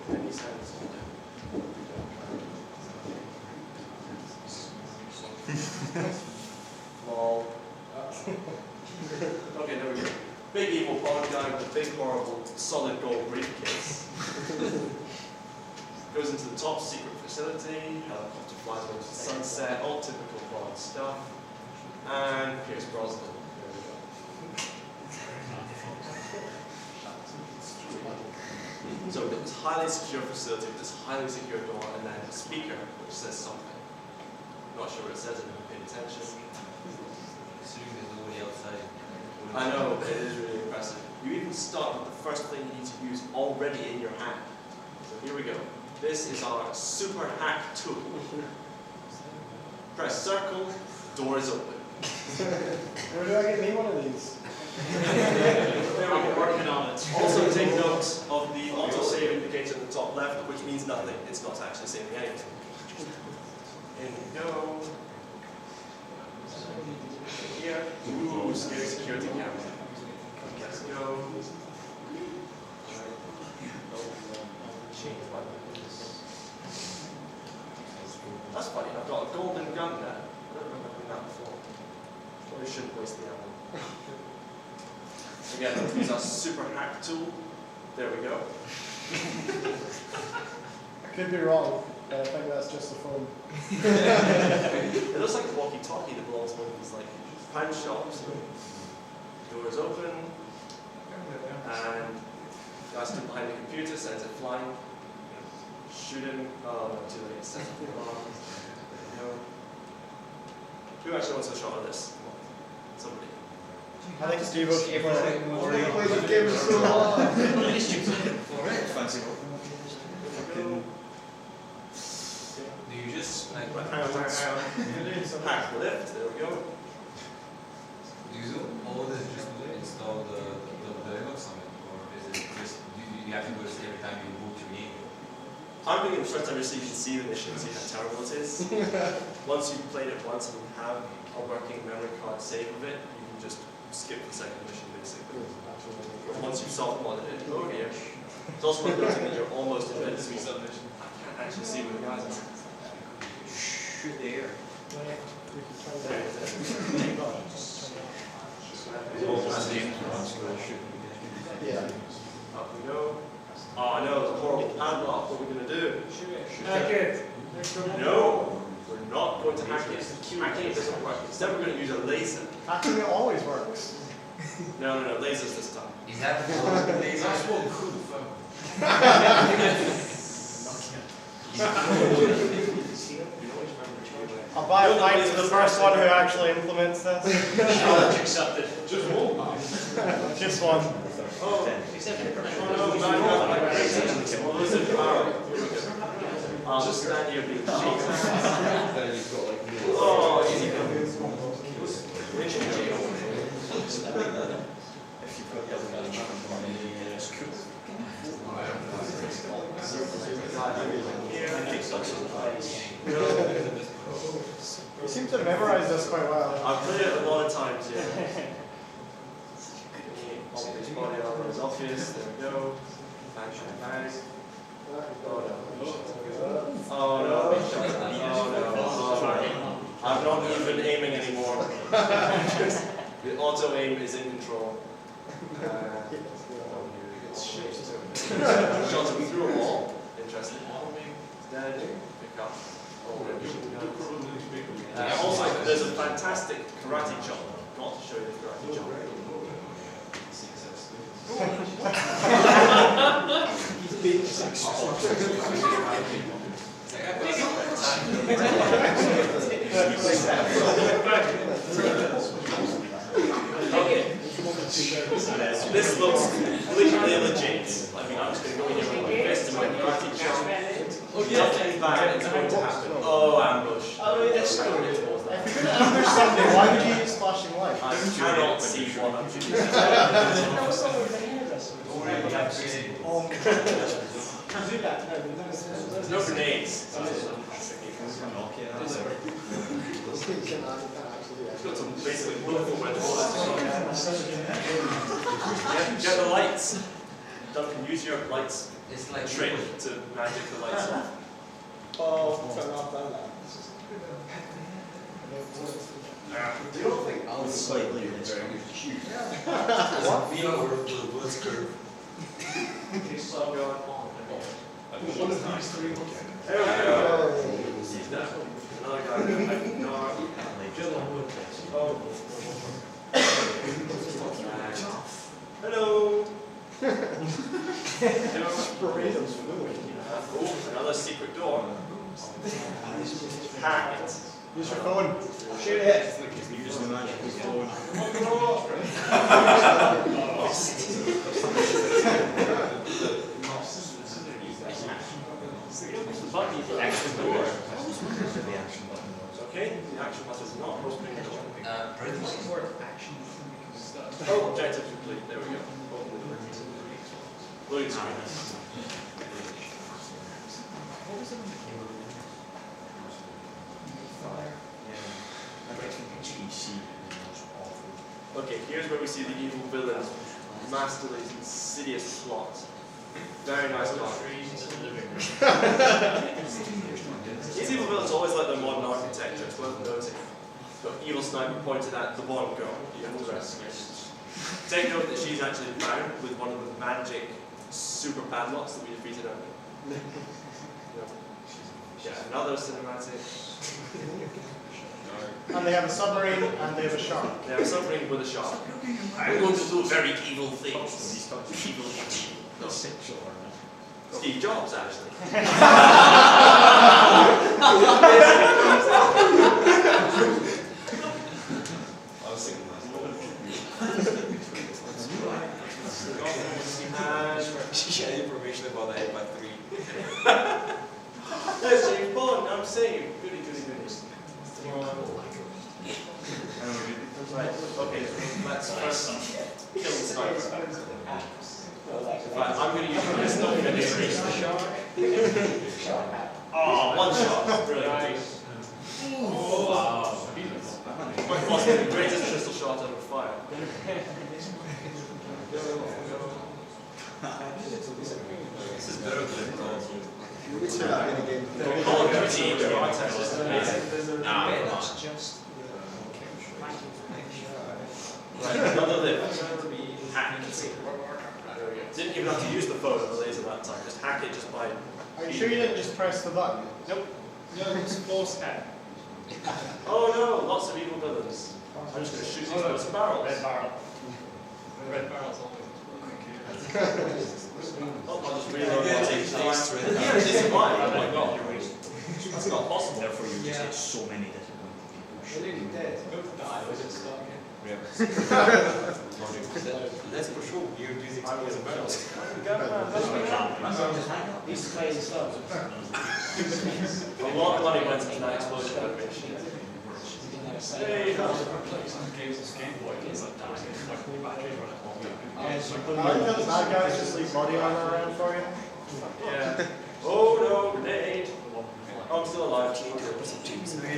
Any sounds on there? Lol. Okay, there we go. Big evil bald guy with a big horrible solid gold briefcase. Goes into the top secret facility, helicopter flies over to the sunset, all typical Bond stuff. And Pierce Brosnan. There we go. So it's a highly secure facility with this highly secure door and then a speaker which says something. Not sure what it says, I never paid attention. Assuming there's nobody outside. I know, it is really impressive. You even start with the first thing you need to use already in your hand. So here we go. This is our super hack tool. Press circle, door is open. Where do I get me one of these? There we go. Working on it. Also take note of the autosave indicator in the top left, which means nothing. It's not actually saving anything. In we go. Here. Ooh, scary security camera. Let's go. Change button. That's funny, I've got a golden gun there. I don't remember doing that before. Probably shouldn't waste the ammo. Again, let's use our super hack tool. There we go. I could be wrong, but I think that's just the phone. It looks like a walkie-talkie that belongs to one of these like pound shops. Door is open, and guy stood behind the computer, sends it flying. Shoot him. Oh no, too late. Set up the alarm. There we go. Who actually wants a shot of this? Come on. Somebody. I think Steve will keep playing. Played the game so long. Fancy. Do you just like Right, hang on. Hack the lift. There we go. do you all this just to install the Linux on it, or is it just you have to do this every time you move to game? I'm doing it the first time just so you can see the mission and see how terrible it is. Once you've played it once and you have a working memory card save of it, you can just skip the second mission basically. Once you've solved one, over here. It's also worth noting that you're almost in bed sweet submission. I can't actually see where the guys are. Shoot the air. Yeah. Up we go. Oh no, it's a horrible padlock. What are we going to do? Hack it. No, we're not going to hack it. Hacking it doesn't work. Instead, we're going to use a laser. Hacking it always works. No, lasers this time. Is that laser? I'll buy a pint to the first one who actually implements this. Challenge accepted. Just one. Just one. I'll just stand here being cheap. Then you've got like Oh, easy. if you've got the other one, it's cool. You seem to memorize this quite well. I've played it a lot of times, yeah. Obvious body armor is obvious, there we go. Bang, bang, bang. Oh no. Oh no. Oh no. I'm not even aiming anymore. The auto aim is in control. Shots him through a wall. Interesting. Dead. Pick up. Also, there's a fantastic karate chop. Not to show you the karate chop. This looks completely legit. I mean, I'm just going to go in here with my fist and my karate chop. Nothing bad is going to happen. Oh, ambush. Oh, yeah, that's good. If you're going to ambush something, why would you use flashing light? I cannot see what I'm doing. Can't do that. There's no grenades. It's got some basically wonderful red bullets. Get the lights. Duncan, use your lights. It's like Trick to magic the lights off. Oh, turn off that. Do you not think I'll slightly very cute? What? The bullets curve. One of these three. There we go. Another guy. Oh. Hello. Oh, another secret door. Hack it. Use your phone. Shoot it. Use the magical phone. Okay, the action button is not opening the door. parentheses. Oh, objective complete. There we go. Loading screen. Okay, here's where we see the evil villain's masterly, insidious plot. Very nice card. These evil villains always like their modern architecture, it's worth noting. Got evil sniper pointed at the Bond girl you have to rescue. Take note that she's actually bound with one of the magic super padlocks that we defeated earlier. Yeah, another cinematic. And they have a submarine and they have a shark. They have a submarine with a shark. I'm going to do very evil things. Evil. No. Steve Jobs, actually. I was thinking share information about the 8x3. Yes, James Bond, I'm saying. Goody, goody, goody. Right, okay, let's first kill the sniper. Right, I'm going to use this to finish the shark. Oh, one shot. Brilliant. Nice. Wow. Quite possibly the greatest crystal shot ever fired. This is better than it was. Call of Duty, the art test is amazing. Nah, come on. That's just. Right, another lip. Hack. There we go. Didn't even have to use the phone or the laser that time. Just hack it just by. Are you sure you didn't just press the button? Nope. No, just force head. Oh no, lots of evil villains. I'm just going to shoot these with barrels. Red barrel. Red barrel's always. Oh, I'll just reload my tape. Yeah, this is mine. Oh my god. That's not possible. Therefore, you just get so many different ones. dead. Was it stuck again? Let's for sure. You're using explosive barrels. These tiny stuff. A lot of money went into that explosion animation. Hey, I like those bad guys just leave body armor around for you. yeah. Oh no, grenade. Oh, I'm still alive. Change it. Put some cheese. Hey,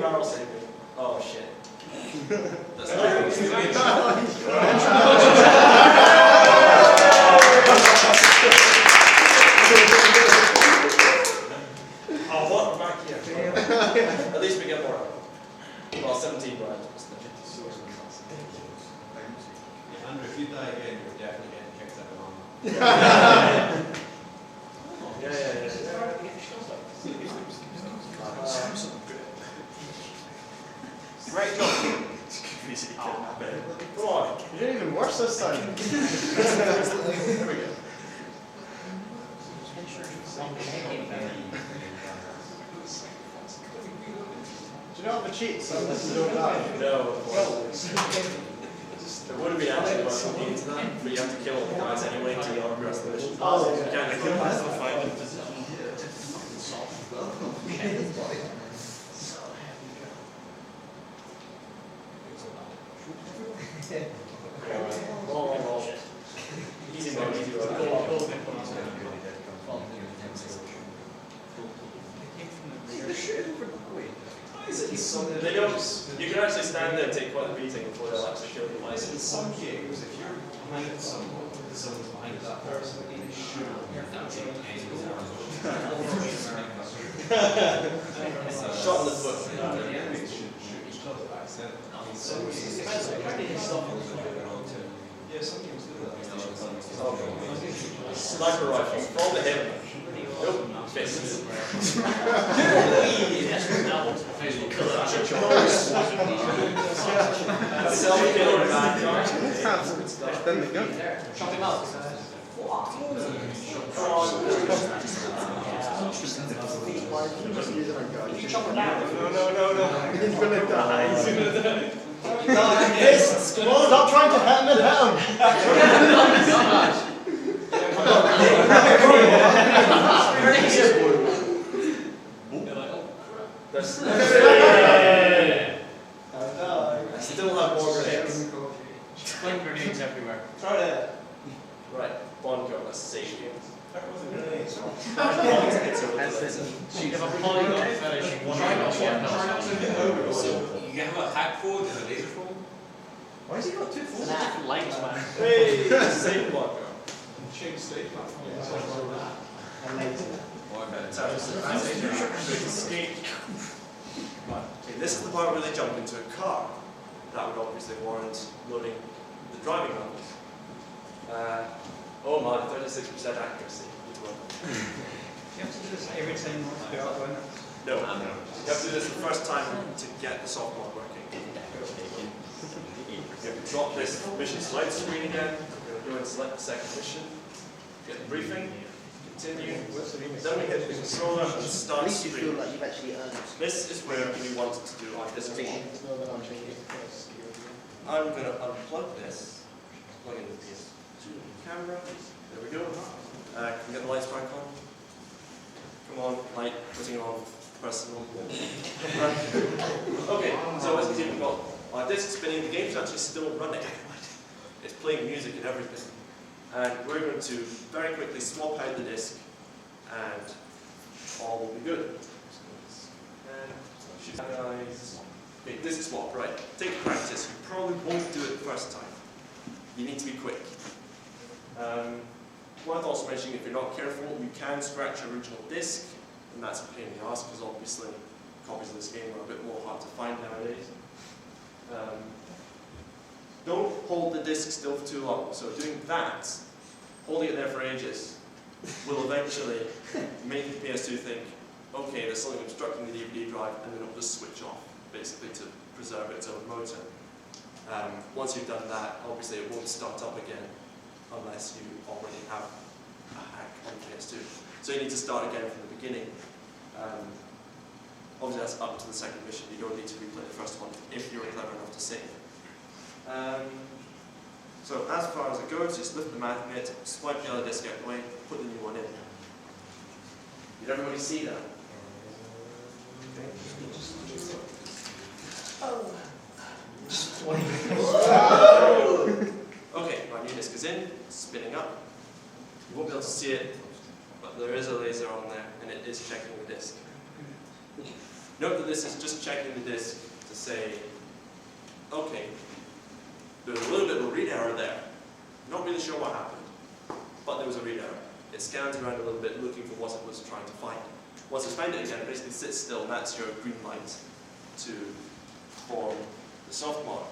barrel saved me. Oh shit. That's oh, what? We're back here. At least we get more. Well, 17 grand. Andrew, if you die again, you're definitely getting kicked out of home. Yeah. Great job. Come on. You did even worse this time. There we go. Do you not have a cheat so this is don't die? No. There would have been actually one needed to that, but you have to kill all the guys anyway to the armor rest of the mission. Oh, You can't kill them. That's the final position. Oh, easy mode, easy mode. They don't. You can actually stand there and take quite a beating before they'll actually kill you. In some games, if you're behind someone, someone's behind that person, they shoot Shot in the foot. The enemies should shoot each other by accident. Some games, yeah, some games do that. Sniper rifles. Fall to him. Nope. Fists. Self-killer bad guy. Chop him out. You chop him down. No. He's gonna die. He's gonna die. Fists! Come on, stop trying to hit him and hit him! I still have more grenades. Flame grenades everywhere. Try that. Right, Bond girl, that's a safe game. You have a polygon fetish. So you have a hack phone and a laser phone? Why has he got two phones? Different lights, man. Hey, safe Bond girl. Change state Okay, this is the part where they jump into a car. That would obviously warrant loading the driving levels. Oh my, 36% accuracy. You have to do this every time you want to go out winner. No, you have to do this the first time to get the software working. Drop this mission slide screen again. We're going to go and select the second mission. Get the briefing. Continue. Then we hit the controller and start screen. like you've actually earned. This is where we want to do this thing. I'm going to unplug this. Plug in the PS2 camera. There we go. Can we get the lights back on? Come on, light, putting on personal. Okay, so as you see, we've got our disc spinning. The game's actually still running. It's playing music and everything. And we're going to very quickly swap out the disk, and all will be good. Guys, okay, disk swap, right? Take practice. You probably won't do it the first time. You need to be quick. Worth also mentioning, if you're not careful, you can scratch your original disk, and that's a pain in the ass because obviously copies of this game are a bit more hard to find nowadays. Don't hold the disk still for too long. So doing that, holding it there for ages, will eventually make the PS2 think, okay, there's something obstructing the DVD drive, and then it'll just switch off, basically to preserve its own motor. Once you've done that, obviously it won't start up again unless you already have a hack on the PS2. So you need to start again from the beginning. Obviously that's up to the second mission. You don't need to replay the first one if you're clever enough to save. So as far as it goes, just lift the magnet, swipe the other disk out of the way, put the new one in. Did everybody see that? Okay, my new disk is in, spinning up. You won't be able to see it, but there is a laser on there, and it is checking the disk. Note that this is just checking the disk to say, okay, there's a little bit of a read error there. Not really sure what happened, but there was a read error. It scans around a little bit looking for what it was trying to find. Once it's found it again, it basically sits still, and that's your green light to form the soft model.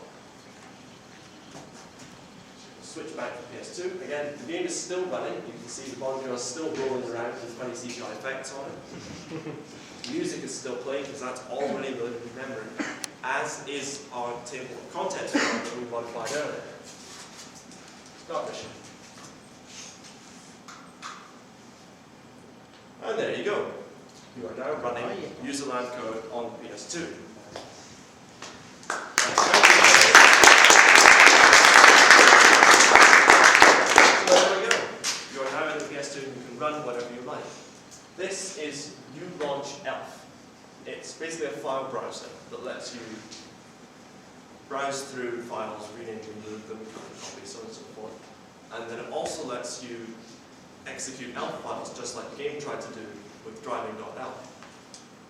Switch back to PS2. Again, the game is still running. You can see the monitor is still rolling around with funny CGI effects on it. Music is still playing because that's already loaded in memory, as is our table of contents file that we modified earlier. Start mission. And there you go. You are now running userland code on the PS2. So there we go. You are now in the PS2 and you can run whatever you like. This is Launch Elf. It's basically a file browser that lets you browse through files, rename, remove them, copy, so on and so forth. And then it also lets you execute elf files, just like the game tried to do with driving.elf.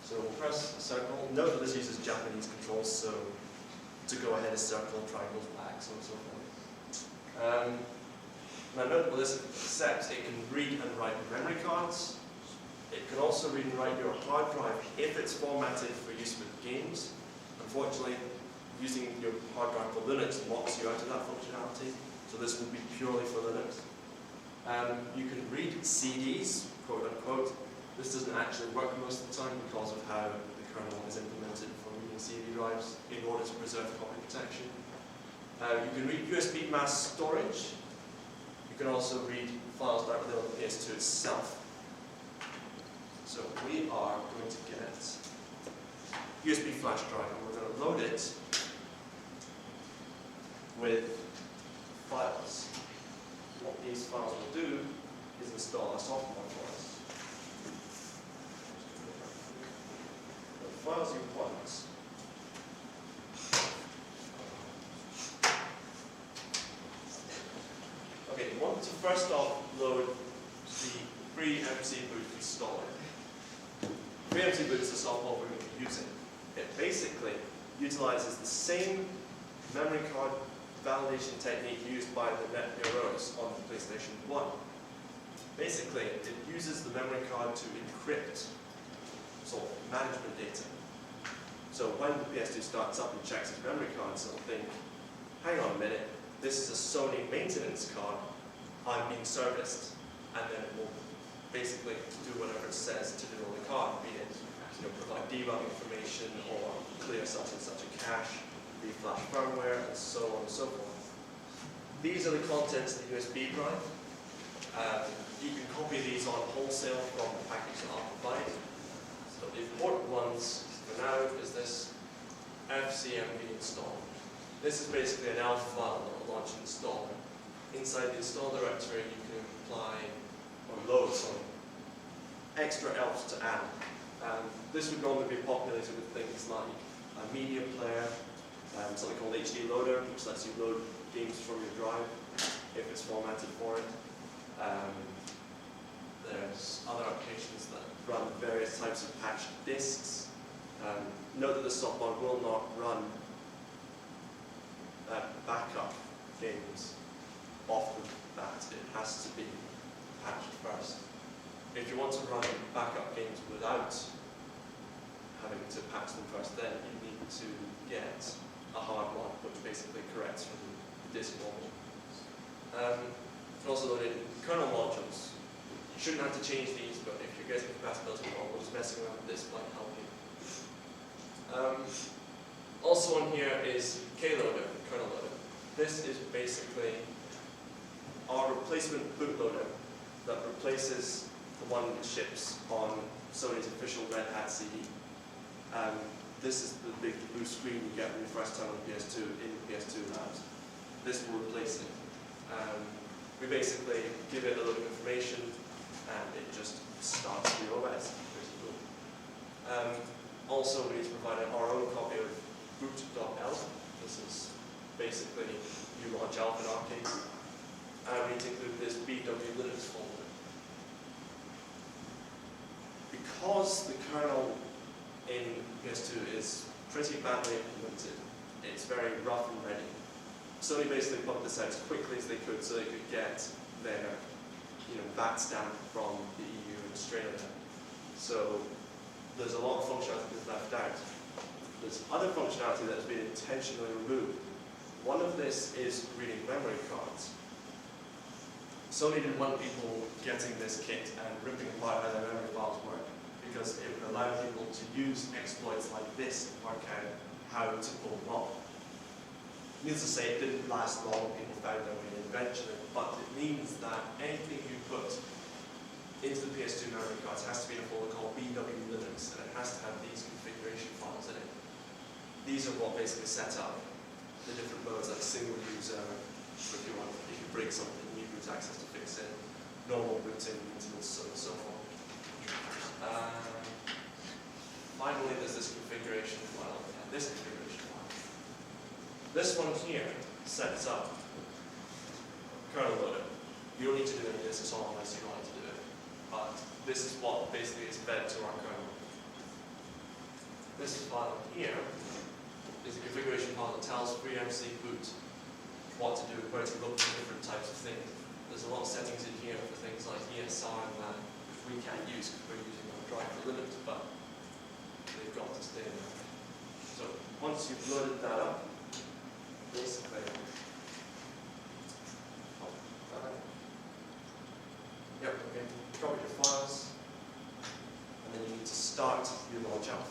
So we'll press a circle. Note that this uses Japanese controls, so to go ahead is circle, triangles back, so on and so forth. Now note what this accepts. It can read and write memory cards. It can also read and write your hard drive if it's formatted for use with games. Unfortunately, using your hard drive for Linux locks you out of that functionality, so this will be purely for Linux. You can read CDs, quote unquote. This doesn't actually work most of the time because of how the kernel is implemented for reading CD drives in order to preserve copy protection. You can read USB mass storage. You can also read files directly on the PS2 itself. So we are going to get USB flash drive, and we're going to load it with files. What these files will do is install a software for us. The files you want okay, you want to first off load the free MC boot installer. FreeMC boot is the software we're going to be using. It basically utilizes the same memory card validation technique used by the NetHeroes on the PlayStation 1. Basically, it uses the memory card to encrypt sort of management data. So when the PS2 starts up and checks its memory cards, it'll think, hang on a minute, this is a Sony maintenance card, I'm being serviced, and then it will basically do whatever it says to do on the card, be it provide debug information or clear such and such a cache, reflash firmware, and so on and so forth. These are the contents of the USB drive. You can copy these on wholesale from the package that I'll provide. So the important ones for now is this FCMV install. This is basically an ELF file that will launch an installer. Inside the install directory, you can apply or load some extra ELFs to add. This would normally be populated with things like a media player, something called HD Loader, which lets you load games from your drive if it's formatted for it. There's other applications that run various types of patched disks. Note that the softmod will not run backup games off the bat. It has to be patched first. If you want to run backup games without having to patch them first, then you need to get a hard mod, which basically corrects from the disk model. You can also load in kernel modules. You shouldn't have to change these, but if you're getting compatibility problems, messing around with this might help you. Also on here is kloader, kernel loader. This is basically our replacement bootloader that replaces the one that ships on Sony's official Red Hat CD. This is the big blue screen you get when you first turn on PS2 in PS2 labs. This will replace it. We basically give it a little information and it just starts the OS. Pretty cool. Also, we need to provide our own copy of boot.elf. This is basically you launch Elf in Arcade. And we need to include this BW Linux folder. Because the kernel in PS2 is pretty badly implemented, it's very rough and ready. Sony basically put this out as quickly as they could so they could get their VAT stamp from the EU and Australia. So there's a lot of functionality that's left out. There's other functionality that has been intentionally removed. One of this is reading memory cards. Sony didn't want people getting this kit and ripping apart how their memory files work, because it would allow people to use exploits like this to work out how to pull them off. Needless to say, it didn't last long, people found their way eventually, but it means that anything you put into the PS2 memory cards has to be in a folder called BW Linux, and it has to have these configuration files in it. These are what basically set up the different modes, like single user, if you break something, you need root access to fix it, normal booting, maintenance, so on and so forth. Finally, there's this configuration file, and this configuration file. This one here sets up kernel loader. You don't need to do any of this at all unless you know how to do it. But this is what basically is fed to our kernel. This file here is a configuration file that tells FreeMC boot what to do, where to look for different types of things. There's a lot of settings in here for things like ESR and that, which we can't use because we're using our drive for Linux, but they've got to stay in there. So once you've loaded that up, basically, copy your files, and then you need to start your launch out.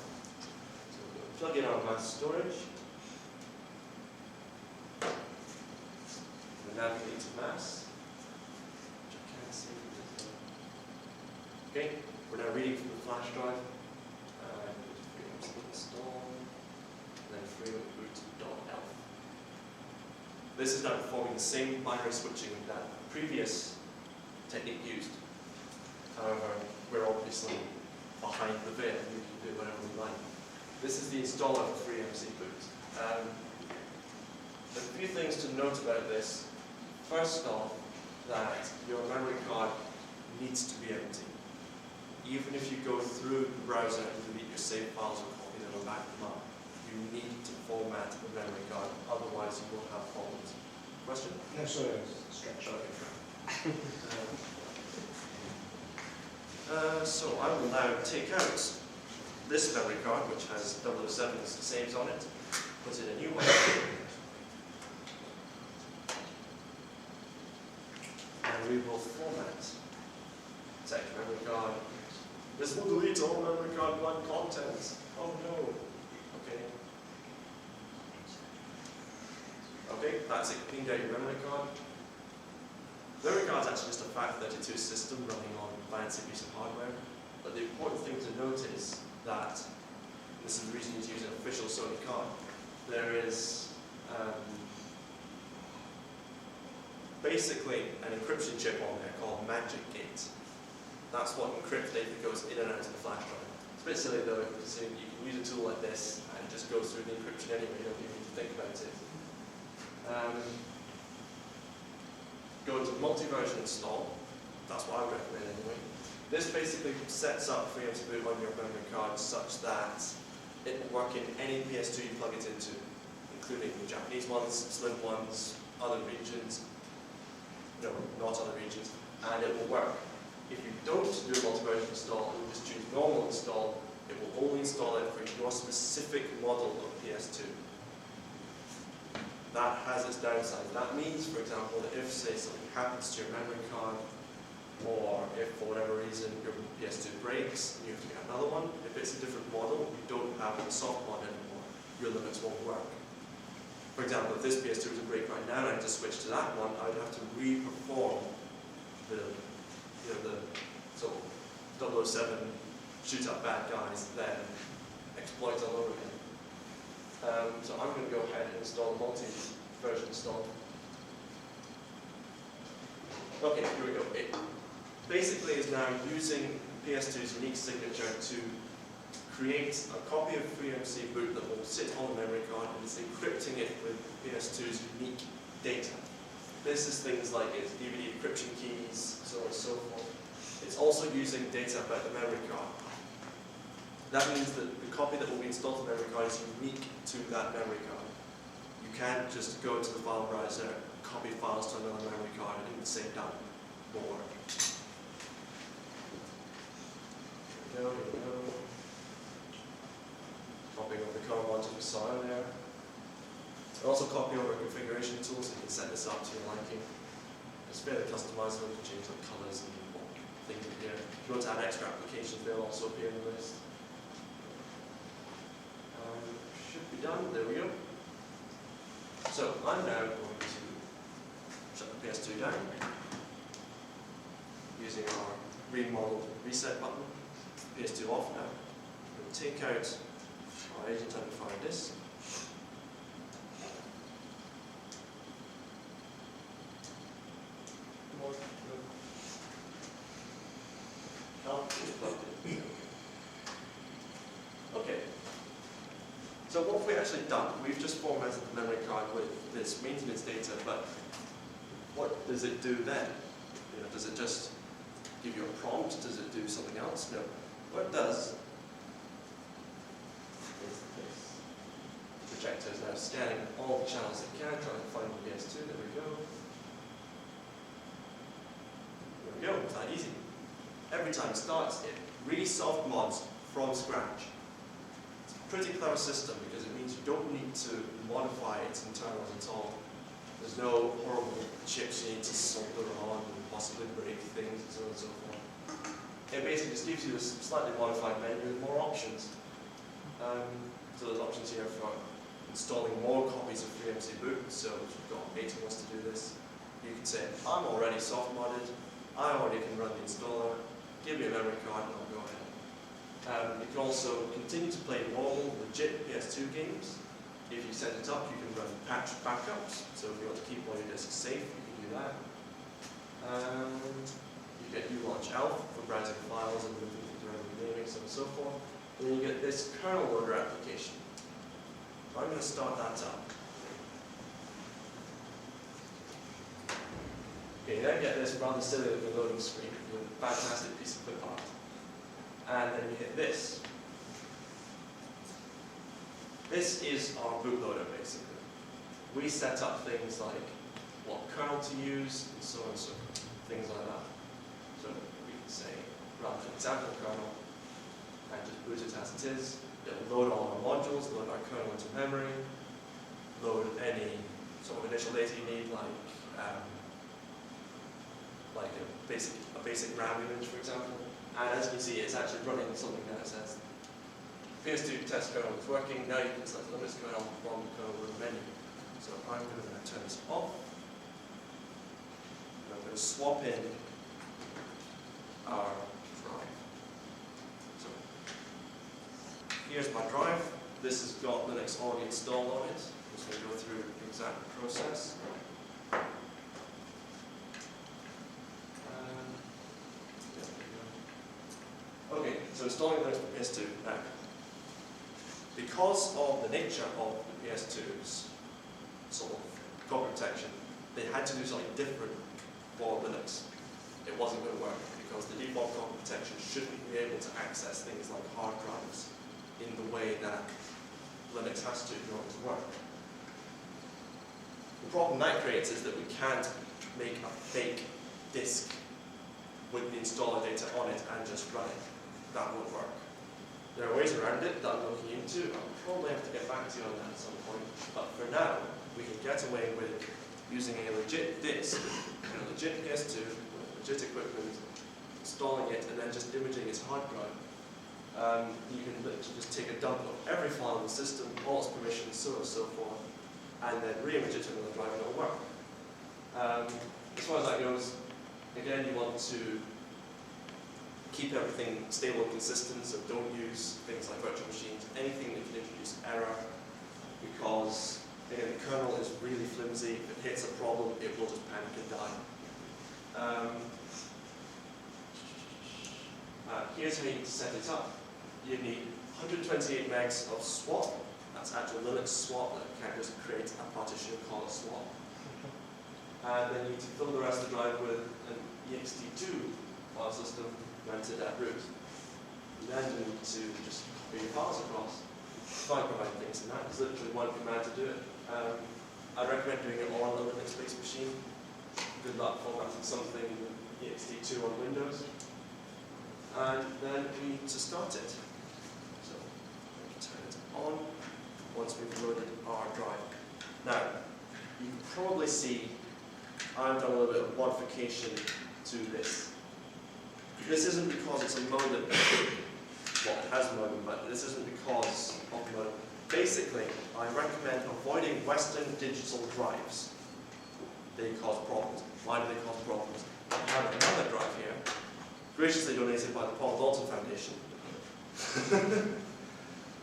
So we're going to plug in our mass storage. We navigate to mass, which I can't see. Okay, we're now reading from the flash drive. Install, and then freeboot.elf. This is now performing the same binary switching that the previous technique used. However, we're obviously behind the veil, we can do whatever we like. This is the installer for FreeMC boot. There are a few things to note about this. First off, that your memory card needs to be empty. Even if you go through the browser and delete your saved files or copy them or back them up, you need to format the memory card, otherwise you will have problems. Question? No, sorry, I was stretched out. So I will now take out this memory card, which has 007 saves on it, put in a new one, and we will format tech memory card. This will delete all memory card 1 contents. Oh no. Okay. Okay, that's it. Cleaned out your memory card. Memory card is actually just a FAT32 system running on a fancy piece of hardware. But the important thing to note is that, this is the reason you use an official Sony card, there is basically an encryption chip on there called Magic Gate. That's what encrypts data that goes in and out of the flash drive. It's a bit silly though, because you can use a tool like this and it just goes through the encryption anyway, you don't even need to think about it. go to multi-version install. That's what I would recommend anyway. This basically sets up FreeMC boot on your memory card such that it will work in any PS2 you plug it into, including the Japanese ones, slim ones, other regions, no, not other regions, and it will work. If you don't do a multi-version install and you just choose normal install, it will only install it for your specific model of PS2. That has its downside. That means, for example, that if, say, something happens to your memory card, or if for whatever reason your PS2 breaks and you have to get another one, if it's a different model, you don't have the soft mod anymore, your limits won't work. For example, if this PS2 was to break right now and I had to switch to that one, I would have to re-perform the sort of 007 shoot up bad guys, then exploit all over again. So I'm going to go ahead and install the multi-version install. Okay, here we go. It basically is now using PS2's unique signature to create a copy of FreeMC boot that will sit on the memory card and it's encrypting it with PS2's unique data. This is things like its DVD encryption keys, so on and so forth. It's also using data about the memory card. That means that the copy that will be installed to the memory card is unique to that memory card. You can't just go to the file browser, copy files to another memory card and say done. Won't work. Here we go. Copying over the current modules we saw earlier. And also copy over a configuration tool so you can set this up to your liking. It's fairly customizable, you can change the colors and things in here. If you want to add extra applications, they'll also be in the list. Should be done, there we go. So I'm now going to shut the PS2 down using our remodeled reset button. PS2 off now. We'll take out our agent identifier disk. Okay. So what have we actually done? We've just formatted the memory card with this maintenance data, but what does it do then? You know, does it just give you a prompt? Does it do something else? No. What it does is this. The projector is now scanning all the channels it can, trying to find the PS2. There we go. There we go. It's that easy. Every time it starts, it really soft mods from scratch. It's a pretty clever system because it means you don't need to modify its internals at all. There's no horrible chips you need to solder on and possibly break things and so on and so forth. It basically just gives you a slightly modified menu with more options. So there's options here for installing more copies of FreeMC boot. So if you've got 8 of us to do this, you can say, I'm already soft modded, I already can run the installer, give me a memory card and I'll go ahead. You can also continue to play normal, legit PS2 games. If you set it up, you can run patch backups. So if you want to keep all your disks safe, you can do that. And you get ulaunch ELF for browsing files and moving things around and naming, so on and so forth. And then you get this kernel loader application. I'm going to start that up. Okay, you then get this rather silly looking loading screen with a fantastic piece of clip art. And then you hit this. This is our bootloader, basically. We set up things like what kernel to use, and so on and so forth, things like that. So we can say, run an example kernel, and just boot it as it is. It'll load all our modules, load our kernel into memory, load any sort of initial data you need, like a basic RAM image, for example. And as you can see, it's actually running something that says PS2 test kernel is working. Now you can select the Linux kernel from the kernel root menu. So I'm going to turn this off. And I'm going to swap in our drive. So here's my drive. This has got Linux already installed on it. I'm just going to go through the exact process. Okay, so installing Linux for PS2. Now, because of the nature of the PS2's sort of copy protection, they had to do something different protection shouldn't be able to access things like hard drives in the way that Linux has to in order to work. The problem that creates is that we can't make a fake disk with the installer data on it and just run it. That won't work. There are ways around it that I'm looking into. I'll probably have to get back to you on that at some point. But for now, we can get away with using a legit disk, and a legit PS2, with legit equipment, installing it, and then just imaging its hard drive. You can literally just take a dump of every file in the system, all its permissions, so on and so forth, and then re-image it to another drive and it'll work. As far as that goes, again, you want to keep everything stable and consistent, so don't use things like virtual machines, anything that can introduce error, because again, the kernel is really flimsy. If it hits a problem, it will just panic and die. Here's how you set it up. You need 128 megs of swap. That's actual Linux swap that can't just create a partition and call it swap. And then you need to fill the rest of the drive with an ext2 file system mounted at root. You then need to just copy your files across. Try and provide things in that. There's literally one command to do it. I recommend doing it all on a Linux-based machine. Good luck formatting something in ext2 on Windows. And then we need to start it. So turn it on once we've loaded our drive. Now, you can probably see I've done a little bit of modification to this. This isn't because it's a modem, well, it has a modem, but this isn't because of the modem. Basically, I recommend avoiding Western digital drives. They cause problems. Why do they cause problems? I have another drive here, graciously donated by the Paul Dalton Foundation.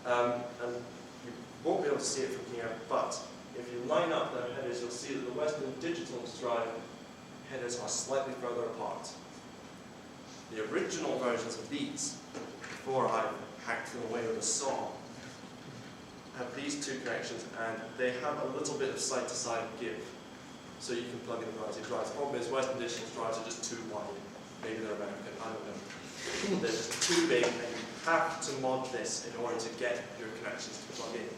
And you won't be able to see it from here, but if you line up their headers, you'll see that the Western Digital drive headers are slightly further apart. The original versions of these, before I hacked them away with a saw, have these two connections, and they have a little bit of side-to-side give, so you can plug in a variety of drives. The problem is Western Digital drives are just too wide. Maybe they're American, I don't know. They're just too big, and you have to mod this in order to get your connections to plug in.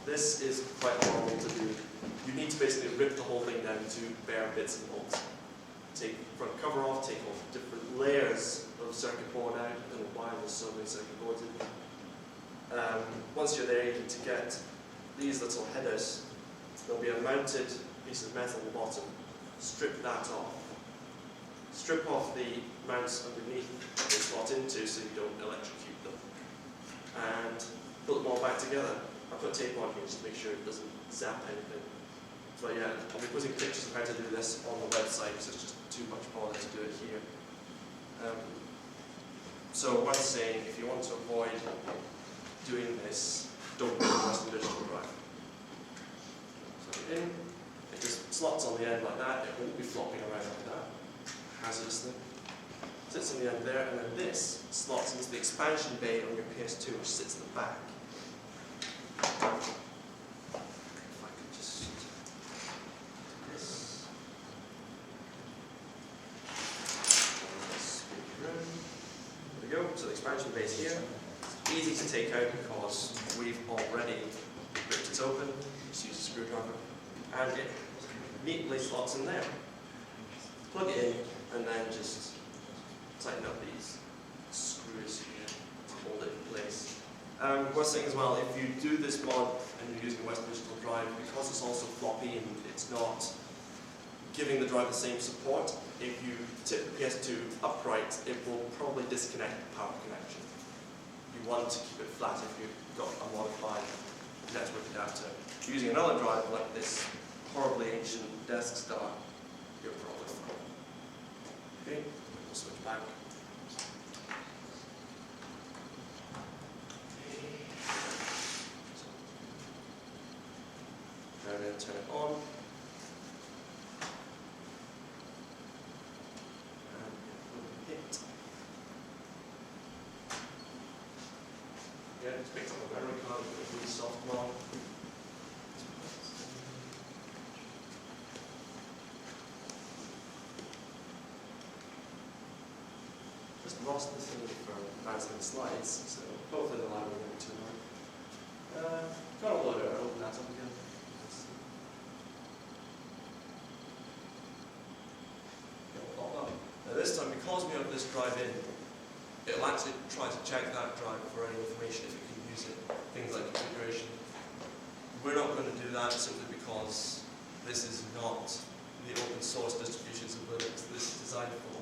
This is quite horrible to do. You need to basically rip the whole thing down to bare bits and bolts. Take the front cover off, take off different layers of circuit board out. I don't know why there's so many circuit boards in there. Once you're there, you need to get these little headers. There'll be a mounted piece of metal at the bottom. Strip that off. Strip off the mounts underneath that they slot into so you don't electrocute them. And put them all back together. I put tape on here just to make sure it doesn't zap anything. But yeah, I'll be putting pictures of how to do this on the website because it's just too much bother to do it here. So worth saying, if you want to avoid doing this, don't do the Western Digital drive. So in, it just slots on the end like that. It won't be flopping around like that, hazardously. Sits on the end there, and then this slots into the expansion bay on your PS2, which sits in the back. If I could just do this. There we go. So the expansion bay is here. It's easy to take out because we've already ripped it open. Just use a screwdriver, and it neatly slots in there. Plug it in, and then just tighten up these screws here to hold it in place. Worth saying as well, if you do this mod and you're using a Western Digital drive, because it's also floppy and it's not giving the drive the same support, if you tip the PS2 upright, it will probably disconnect the power connection. You want to keep it flat if you've got a modified network adapter. Using another drive like this horribly ancient Desk Star, you're probably fine. Okay, we'll switch back. Now I'm going to turn it on. And it will hit. Yeah, it's picked up a memory card with a really soft one. lost the thing for bouncing the slides, so hopefully the library won't be too long. Kernel loader, I'll open that up again. Let's see. It'll pop up. Now this time, because we have this drive in, it'll actually try to check that drive for any information if it can use it, things like configuration. We're not going to do that simply because this is not the open source distributions of Linux this is designed for.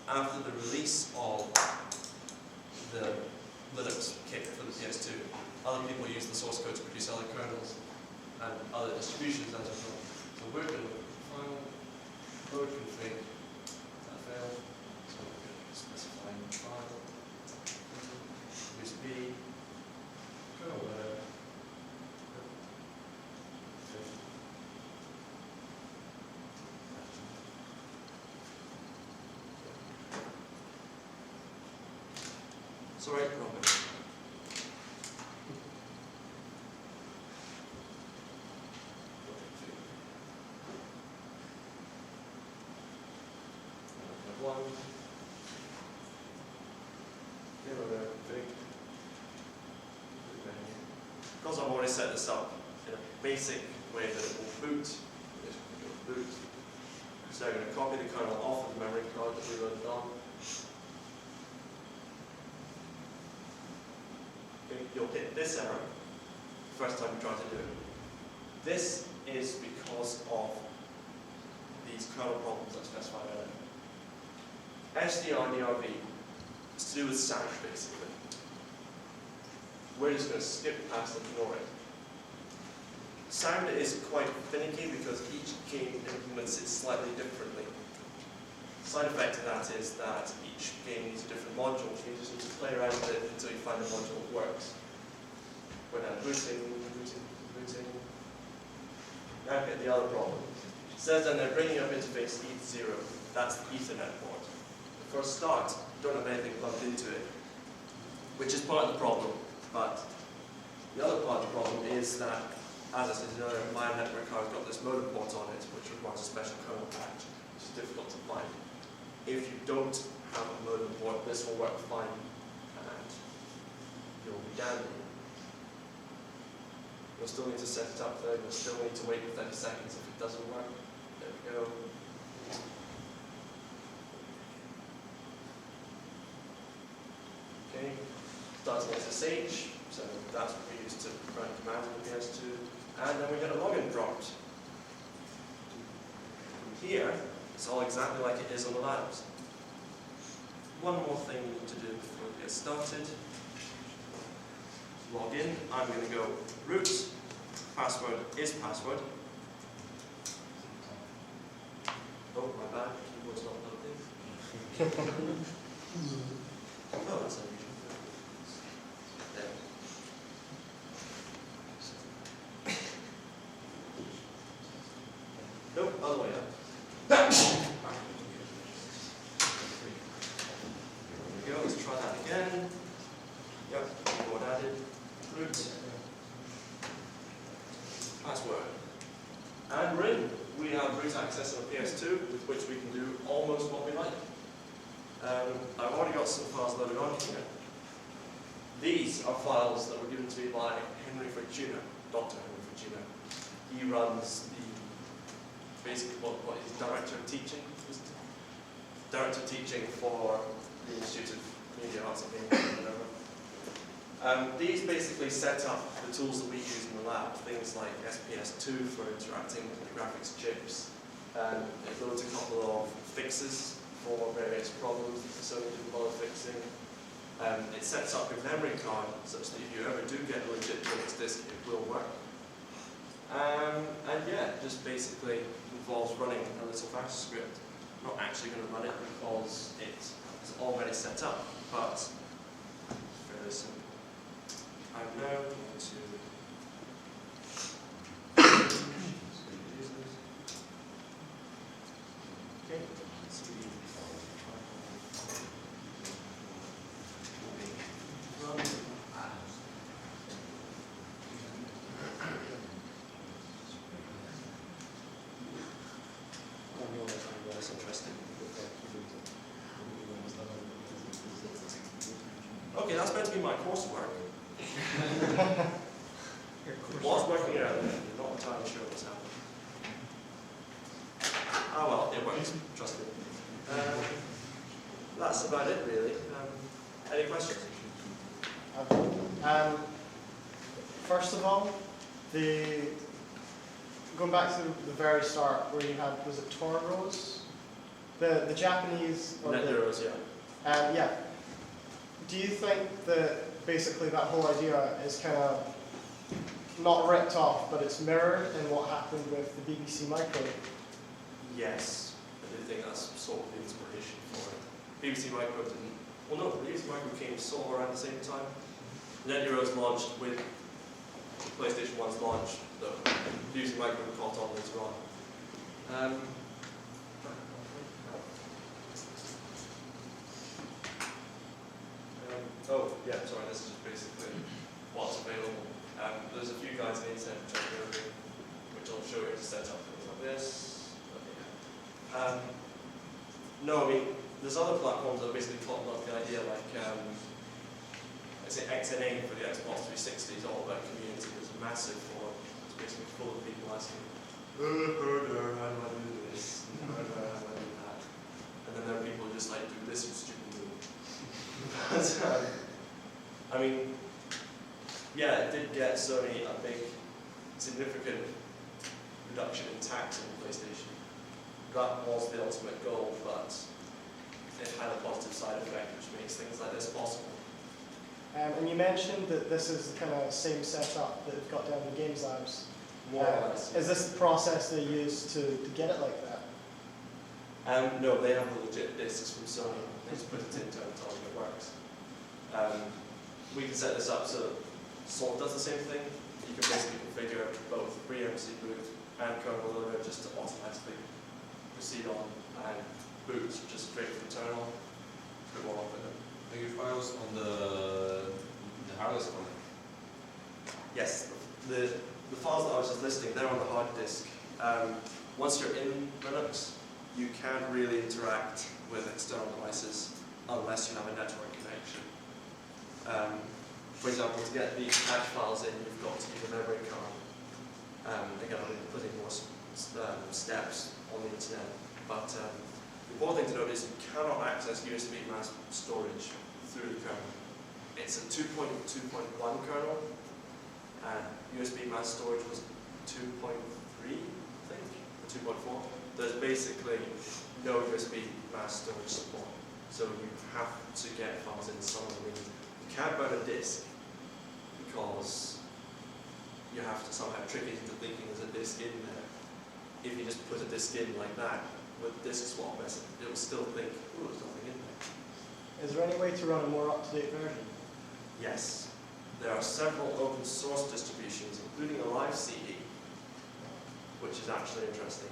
After the release of the Linux kit for the PS2, other people use the source code to produce other kernels and other distributions as well. So we're going to file load config. That failed. So we're going to specify file. USB. Kernel loader. Sorry, Robin. One. Because I've already set this up in a basic way that it will boot, it's going to boot. So I'm going to copy the kernel off of the memory card that we loaded on. You'll hit this error the first time you try to do it. This is because of these kernel problems I specified earlier. SDR/DRV is to do with sound, basically. We're just going to skip past and ignore it. Sound is quite finicky because each game implements it slightly differently. Side effect of that is that each game needs a different module, so you just need to play around with it until you find a module that works. We're now booting. Now get the other problem. It says down there, bringing up interface ETH0. That's the Ethernet port. For a start, don't have anything plugged into it, which is part of the problem. But the other part of the problem is that, as I said earlier, my network card's got this modem port on it, which requires a special kernel patch, which is difficult to find. If you don't have a modem port, this will work fine, and you'll be dandy. You'll still need to set it up though, you'll still need to wait 30 seconds if it doesn't work. There we go. Okay, starts an SSH, so that's what we use to run commands on the PS2, and then we get a login dropped. Here, it's all exactly like it is on the labs. One more thing we need to do before we get started. Log in, I'm going to go root, password is password. Oh, my bad, keyboard's not loading. Oh, that's unusual. There. Nope, other way up. There we go, let's try that again. Yep, keyboard added. Root. Password. And we're in. We have root access on a PS2 with which we can do almost what we like. I've already got some files loaded on here. These are files that were given to me by Henry Fortuna, Dr. Henry Fortuna. He runs the, basically what he's director of teaching. Director of teaching for the Institute of Media Arts and Gaming, whatever. These basically set up the tools that we use in the lab, things like SPS2 for interacting with the graphics chips. It loads a couple of fixes for various problems that Sony didn't bother fixing. It sets up your memory card such that if you ever do get a legit Linux disk, it will work. And yeah, it just basically involves running a little bash script. I'm not actually going to run it because it is already set up, but it's fairly simple. I'm now going to okay, CD run. That's interesting. Okay, that's meant to be my coursework. Your course. Was working earlier, I'm not entirely sure what's happening. Ah well, it works, trust me. That's about it really. Any questions? First of all, going back to the very start where you had, was it Toros? The Japanese, or Net the, Euros, yeah. yeah. Do you think that basically that whole idea is kind of not ripped off, but it's mirrored in what happened with the BBC Micro? Yes, I do think that's sort of the inspiration for it. BBC Micro didn't, well no, BBC Micro came sort of around the same time. Net Euros launched with PlayStation 1's launch, though BBC Micro caught on later on. Oh, yeah, sorry, this is just basically what's available. There's a few guides on the internet which I'll go over, which I'll show you to set up things like this. Okay. No, I mean, there's other platforms that are basically talking about the idea, like, I say XNA for the Xbox 360 is all about community. There's a massive forum. It's basically full of people asking, how do I do this? How do I do that? And then there are people who just like, do this stupid move. I mean, yeah, it did get Sony a big, significant reduction in tax on PlayStation. That was the ultimate goal, but it had a positive side effect, which makes things like this possible. And you mentioned that this is the kind of same setup that they've got down in Games Labs. More or less. Is this the process they use to get it like that? No, they have the legit discs from Sony. They just put it into and tell them it works. We can set this up so that Salt does the same thing. You can basically configure both pre-MC boot and kernel loader just to automatically proceed on and boot just straight from the terminal. A bit more confident. Are your files on the hard disk on it? Yes, the files that I was just listing, they're on the hard disk. Once you're in Linux, you can't really interact with external devices unless you have a network connection. For example, to get these cache files in, you've got to use a memory card. Again, I'm putting more steps on the internet, but the important thing to note is you cannot access USB mass storage through the kernel. It's a 2.2.1 kernel, and USB mass storage was 2.3, I think, or 2.4. There's basically no USB mass storage support, so you have to get files in some other means. You can't burn a disk because you have to somehow trick it into thinking there's a disk in there. If you just put a disk in like that with disk swap method, it will still think, oh, there's nothing in there. Is there any way to run a more up-to-date version? Yes, there are several open source distributions, including a live CD, which is actually interesting.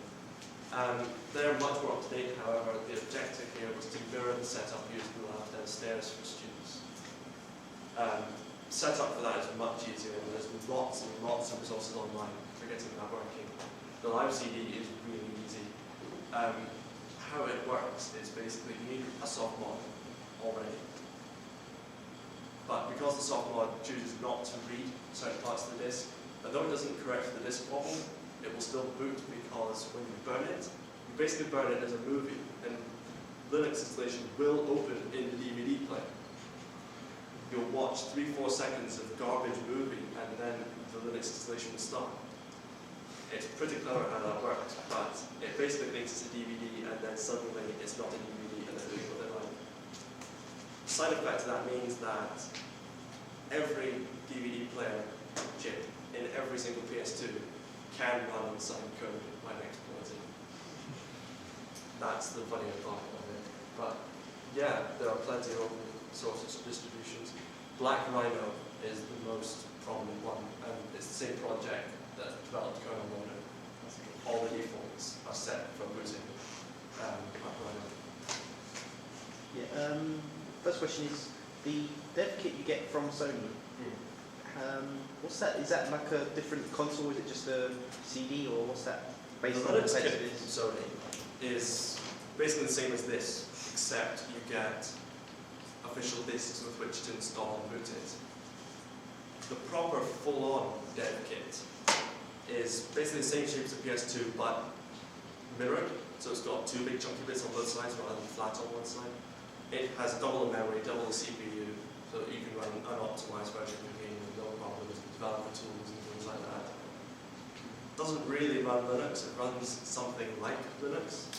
They're much more up to date, however. The objective here was to mirror the setup used in the lab downstairs for students. Setup for that is much easier, and there's lots and lots of resources online for getting that working. The live CD is really easy. How it works is basically you need a soft mod already. But because the soft mod chooses not to read certain parts of the disk, although it doesn't correct for the disk problem, it will still boot because when you burn it, you basically burn it as a movie, and Linux installation will open in the DVD player. You'll watch 3-4 seconds of garbage movie, and then the Linux installation will start. It's pretty clever how that works, but it basically thinks it's a DVD, and then suddenly it's not a DVD, and they're doing what they like. The side effect of that means that every DVD player chip in every single PS2 can run unsigned code when exploited. That's the funny part of it. But yeah, there are plenty of open sources of distributions. Black Rhino is the most prominent one, and it's the same project that developed kernel loader. All the defaults are set for booting Black Rhino. Yeah, first question is, the dev kit you get from Sony, what's that? Is that like a different console? Is it just a CD, or what's that based The on? Linux kit from Sony is basically the same as this, except you get official disks with which to install and boot it. The proper full-on dev kit is basically the same shape as the PS2 but mirrored, so it's got two big chunky bits on both sides rather than flat on one side. It has double the memory, double the CPU, so that you can run an optimized version of the game with no problems with developer tools and things like that. It doesn't really run Linux, it runs something like Linux.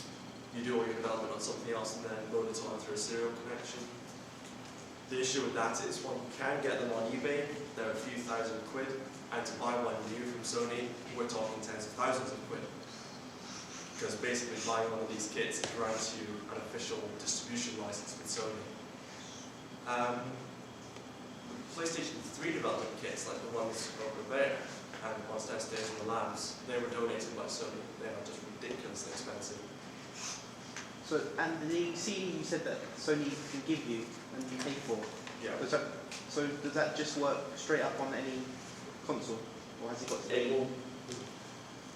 You do all your development on something else and then load it on through a serial connection. The issue with that is one can get them on eBay, they're a few thousand quid, and to buy one new from Sony, we're talking tens of thousands of quid. Because basically buying one of these kits grants you an official distribution license with Sony. PlayStation 3 development kits, like the ones over there, and the ones downstairs in the labs, they were donated by Sony. They are just ridiculously expensive. So, and the CD you said that Sony can give you and you pay for. Yeah. Does that just work straight up on any console, or has it got to be?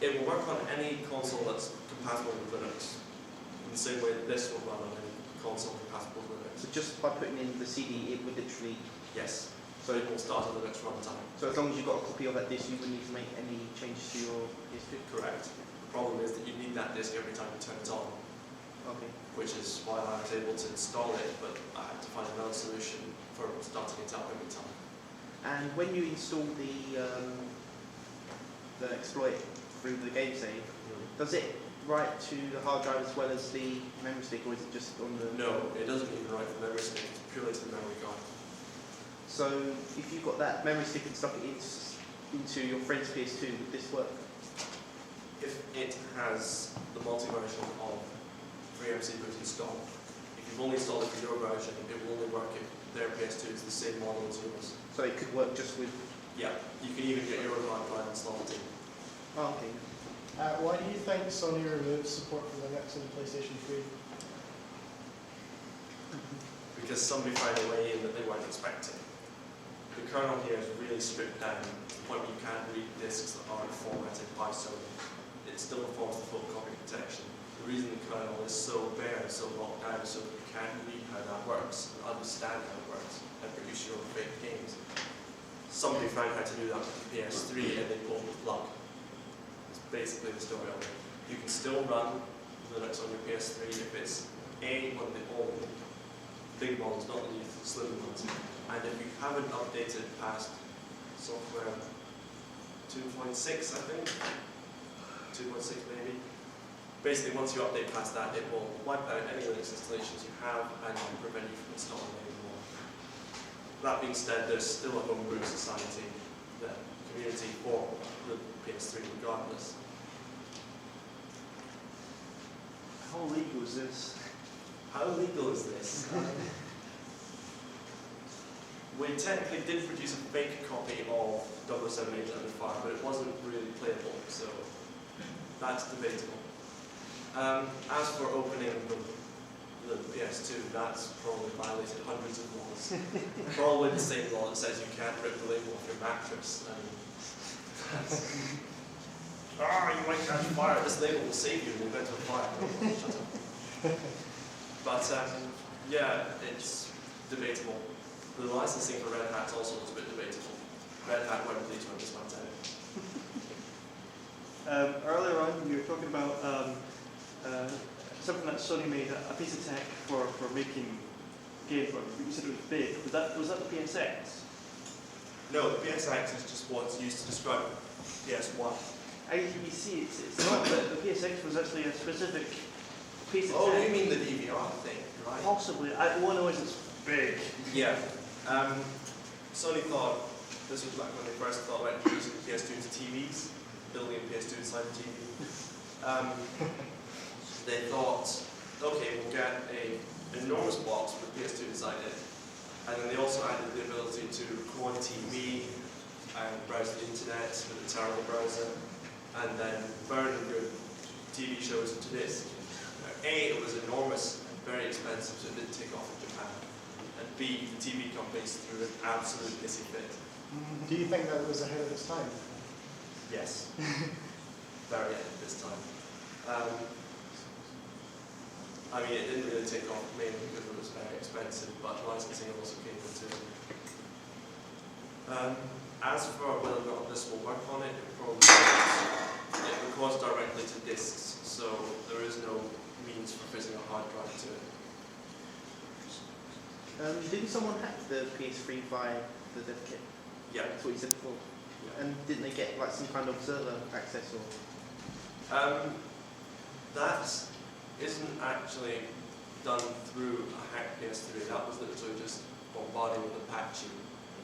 It will work on any console that's compatible with Linux. In the same way that this will run on any console compatible with Linux. So just by putting in the CD, it would literally. Yes. So it will start a Linux runtime. So as long as you've got a copy of that disk, you wouldn't need to make any changes to your PS2? Correct. The problem is that you need that disk every time you turn it on. Okay. Which is why I was able to install it, but I had to find another solution for starting it up every time. And when you install the exploit through the game save, does it write to the hard drive as well as the memory stick, or is it just on the... No, it doesn't even write to the memory stick, it's purely to the memory card. So if you've got that memory stick and stuck it into your friend's PS2, would this work? If it has the multi-version of FreeMC boot installed, if you've only installed it for your version, it will only work if their PS2 is the same model as yours. So it could work just with... Yeah, you can even get your hard drive installed too. Oh, okay. Why do you think Sony removed support for Linux in PlayStation 3? Because somebody found a way in that they weren't expecting. The kernel here is really stripped down to the point where you can't read disks that aren't formatted by Sony. It still performs the full copy protection. The reason the kernel is so bare and so locked down is so that you can't read how that works and understand how it works and produce your own fake games. Somebody found how to do that with the PS3 and they pulled the plug. It's basically the story of it. You can still run Linux on your PS3 if it's one of the old big ones, not the slim ones. And if you haven't updated past software 2.6, I think, 2.6 maybe, basically once you update past that, it will wipe out any Linux installations you have and prevent you from installing any more. That being said, there's still a Homebrew Society, the community for the PS3 regardless. How legal is this? How legal is this? We technically did produce a fake copy of 007 Agent Under Fire, but it wasn't really playable, so that's debatable. As for opening the PS2, that's probably violated hundreds of laws. Probably the same law that says you can't rip the label off your mattress. You might catch fire. This label will save you in the event of a fire. Oh, shut up. But yeah, it's debatable. The licensing for Red Hat also was a bit debatable. Red Hat weren't pleased when this went out. Earlier on, you were talking about something that Sony made, a piece of tech for making games, but you said it was big. Was that the PSX? No, the PSX is just what's used to describe PS1. As you see, it's not that the PSX was actually a specific piece of Oh, tech. you mean the DVR thing, right? Possibly. All I know is it's big. Yeah. Sony thought, this was back when they first thought about introducing PS2 to TVs, building a PS2 inside the TV. They thought, okay, we'll get an enormous box with PS2 inside it, and then they also added the ability to go on TV and browse the internet with a terrible browser, and then burn your TV shows into disc. A, it was enormous and very expensive, so it didn't take off in Japan. And B, the TV companies threw an absolute hissy fit. Do you think that it was ahead of its time? Yes. Very ahead of this time. I mean, it didn't really take off mainly because it was very expensive, but licensing also came into it. As for whether or not this will work on it, it probably won't. It records directly to disks, so there is no means for fitting a hard drive to it. Didn't someone hack the PS3 via the dev kit? Yeah. That's what you said before. Yeah. And didn't they get like some kind of server access or? That isn't actually done through a hacked PS3. That was literally just bombarding with a patch and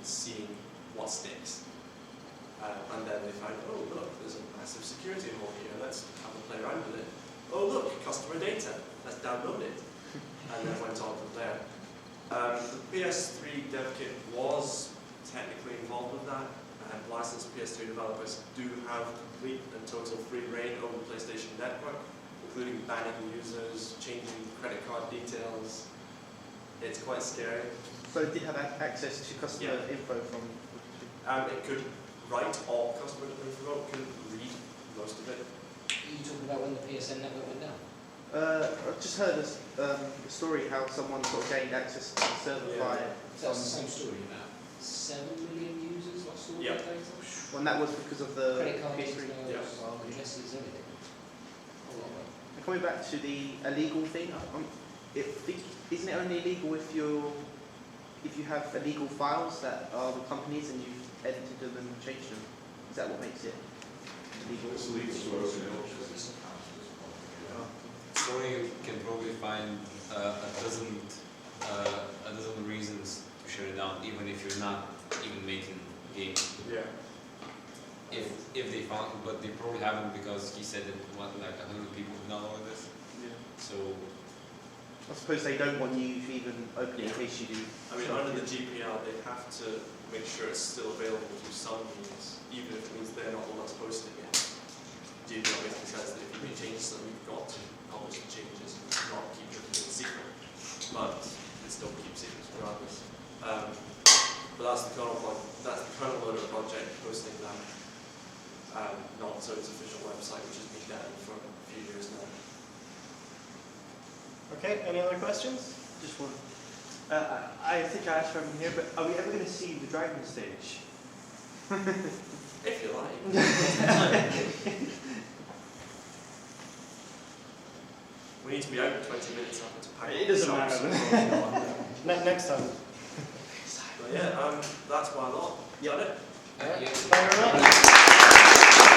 seeing what sticks. And then they found, oh look, there's a massive security hole here, let's have a play around with it. Oh look, customer data, let's download it. And then went on from there. The PS3 dev kit was technically involved with that, and licensed PS3 developers do have complete and total free reign over the PlayStation Network, including banning users, changing credit card details. It's quite scary. So it did have access to customer info from. It could write all customer info, it couldn't read most of it. Are you talking about when the PSN network went down? I've just heard a story how someone sort of gained access to the server via. So that's the same story about 7 million users lost all Yeah. their data? And that was because of the Credit card PS3. details, addresses, everything. A lot of it. And coming back to the illegal thing, isn't it only illegal if you have illegal files that are with companies and you've edited them and changed them? Is that what makes it illegal? It's legal source, you know. Sony can probably find a dozen reasons to shut it down, even if you're not even making games. Yeah. If they found, but they probably haven't because he said that like 100 people have downloaded this. Yeah. So I suppose they don't want you to even open it in case you do. I mean, under the GPL, they have to make sure it's still available through some means, even if it means they're not the ones posting it. GPL basically says that if you make changes, then you've got to publish the changes, not keep it secret. But it still keeps secrets regardless. But that's the kernel loader project posting that. Not so its official website, which has been down for a few years now. Okay, any other questions? Just one. I think I asked for everyone here, but are we ever going to see the dragon stage? If you like. We need to be out in 20 minutes after to pack. It doesn't matter. Next time. But yeah, that's my lot. Yeah. Got it? Yeah. Thank you very much.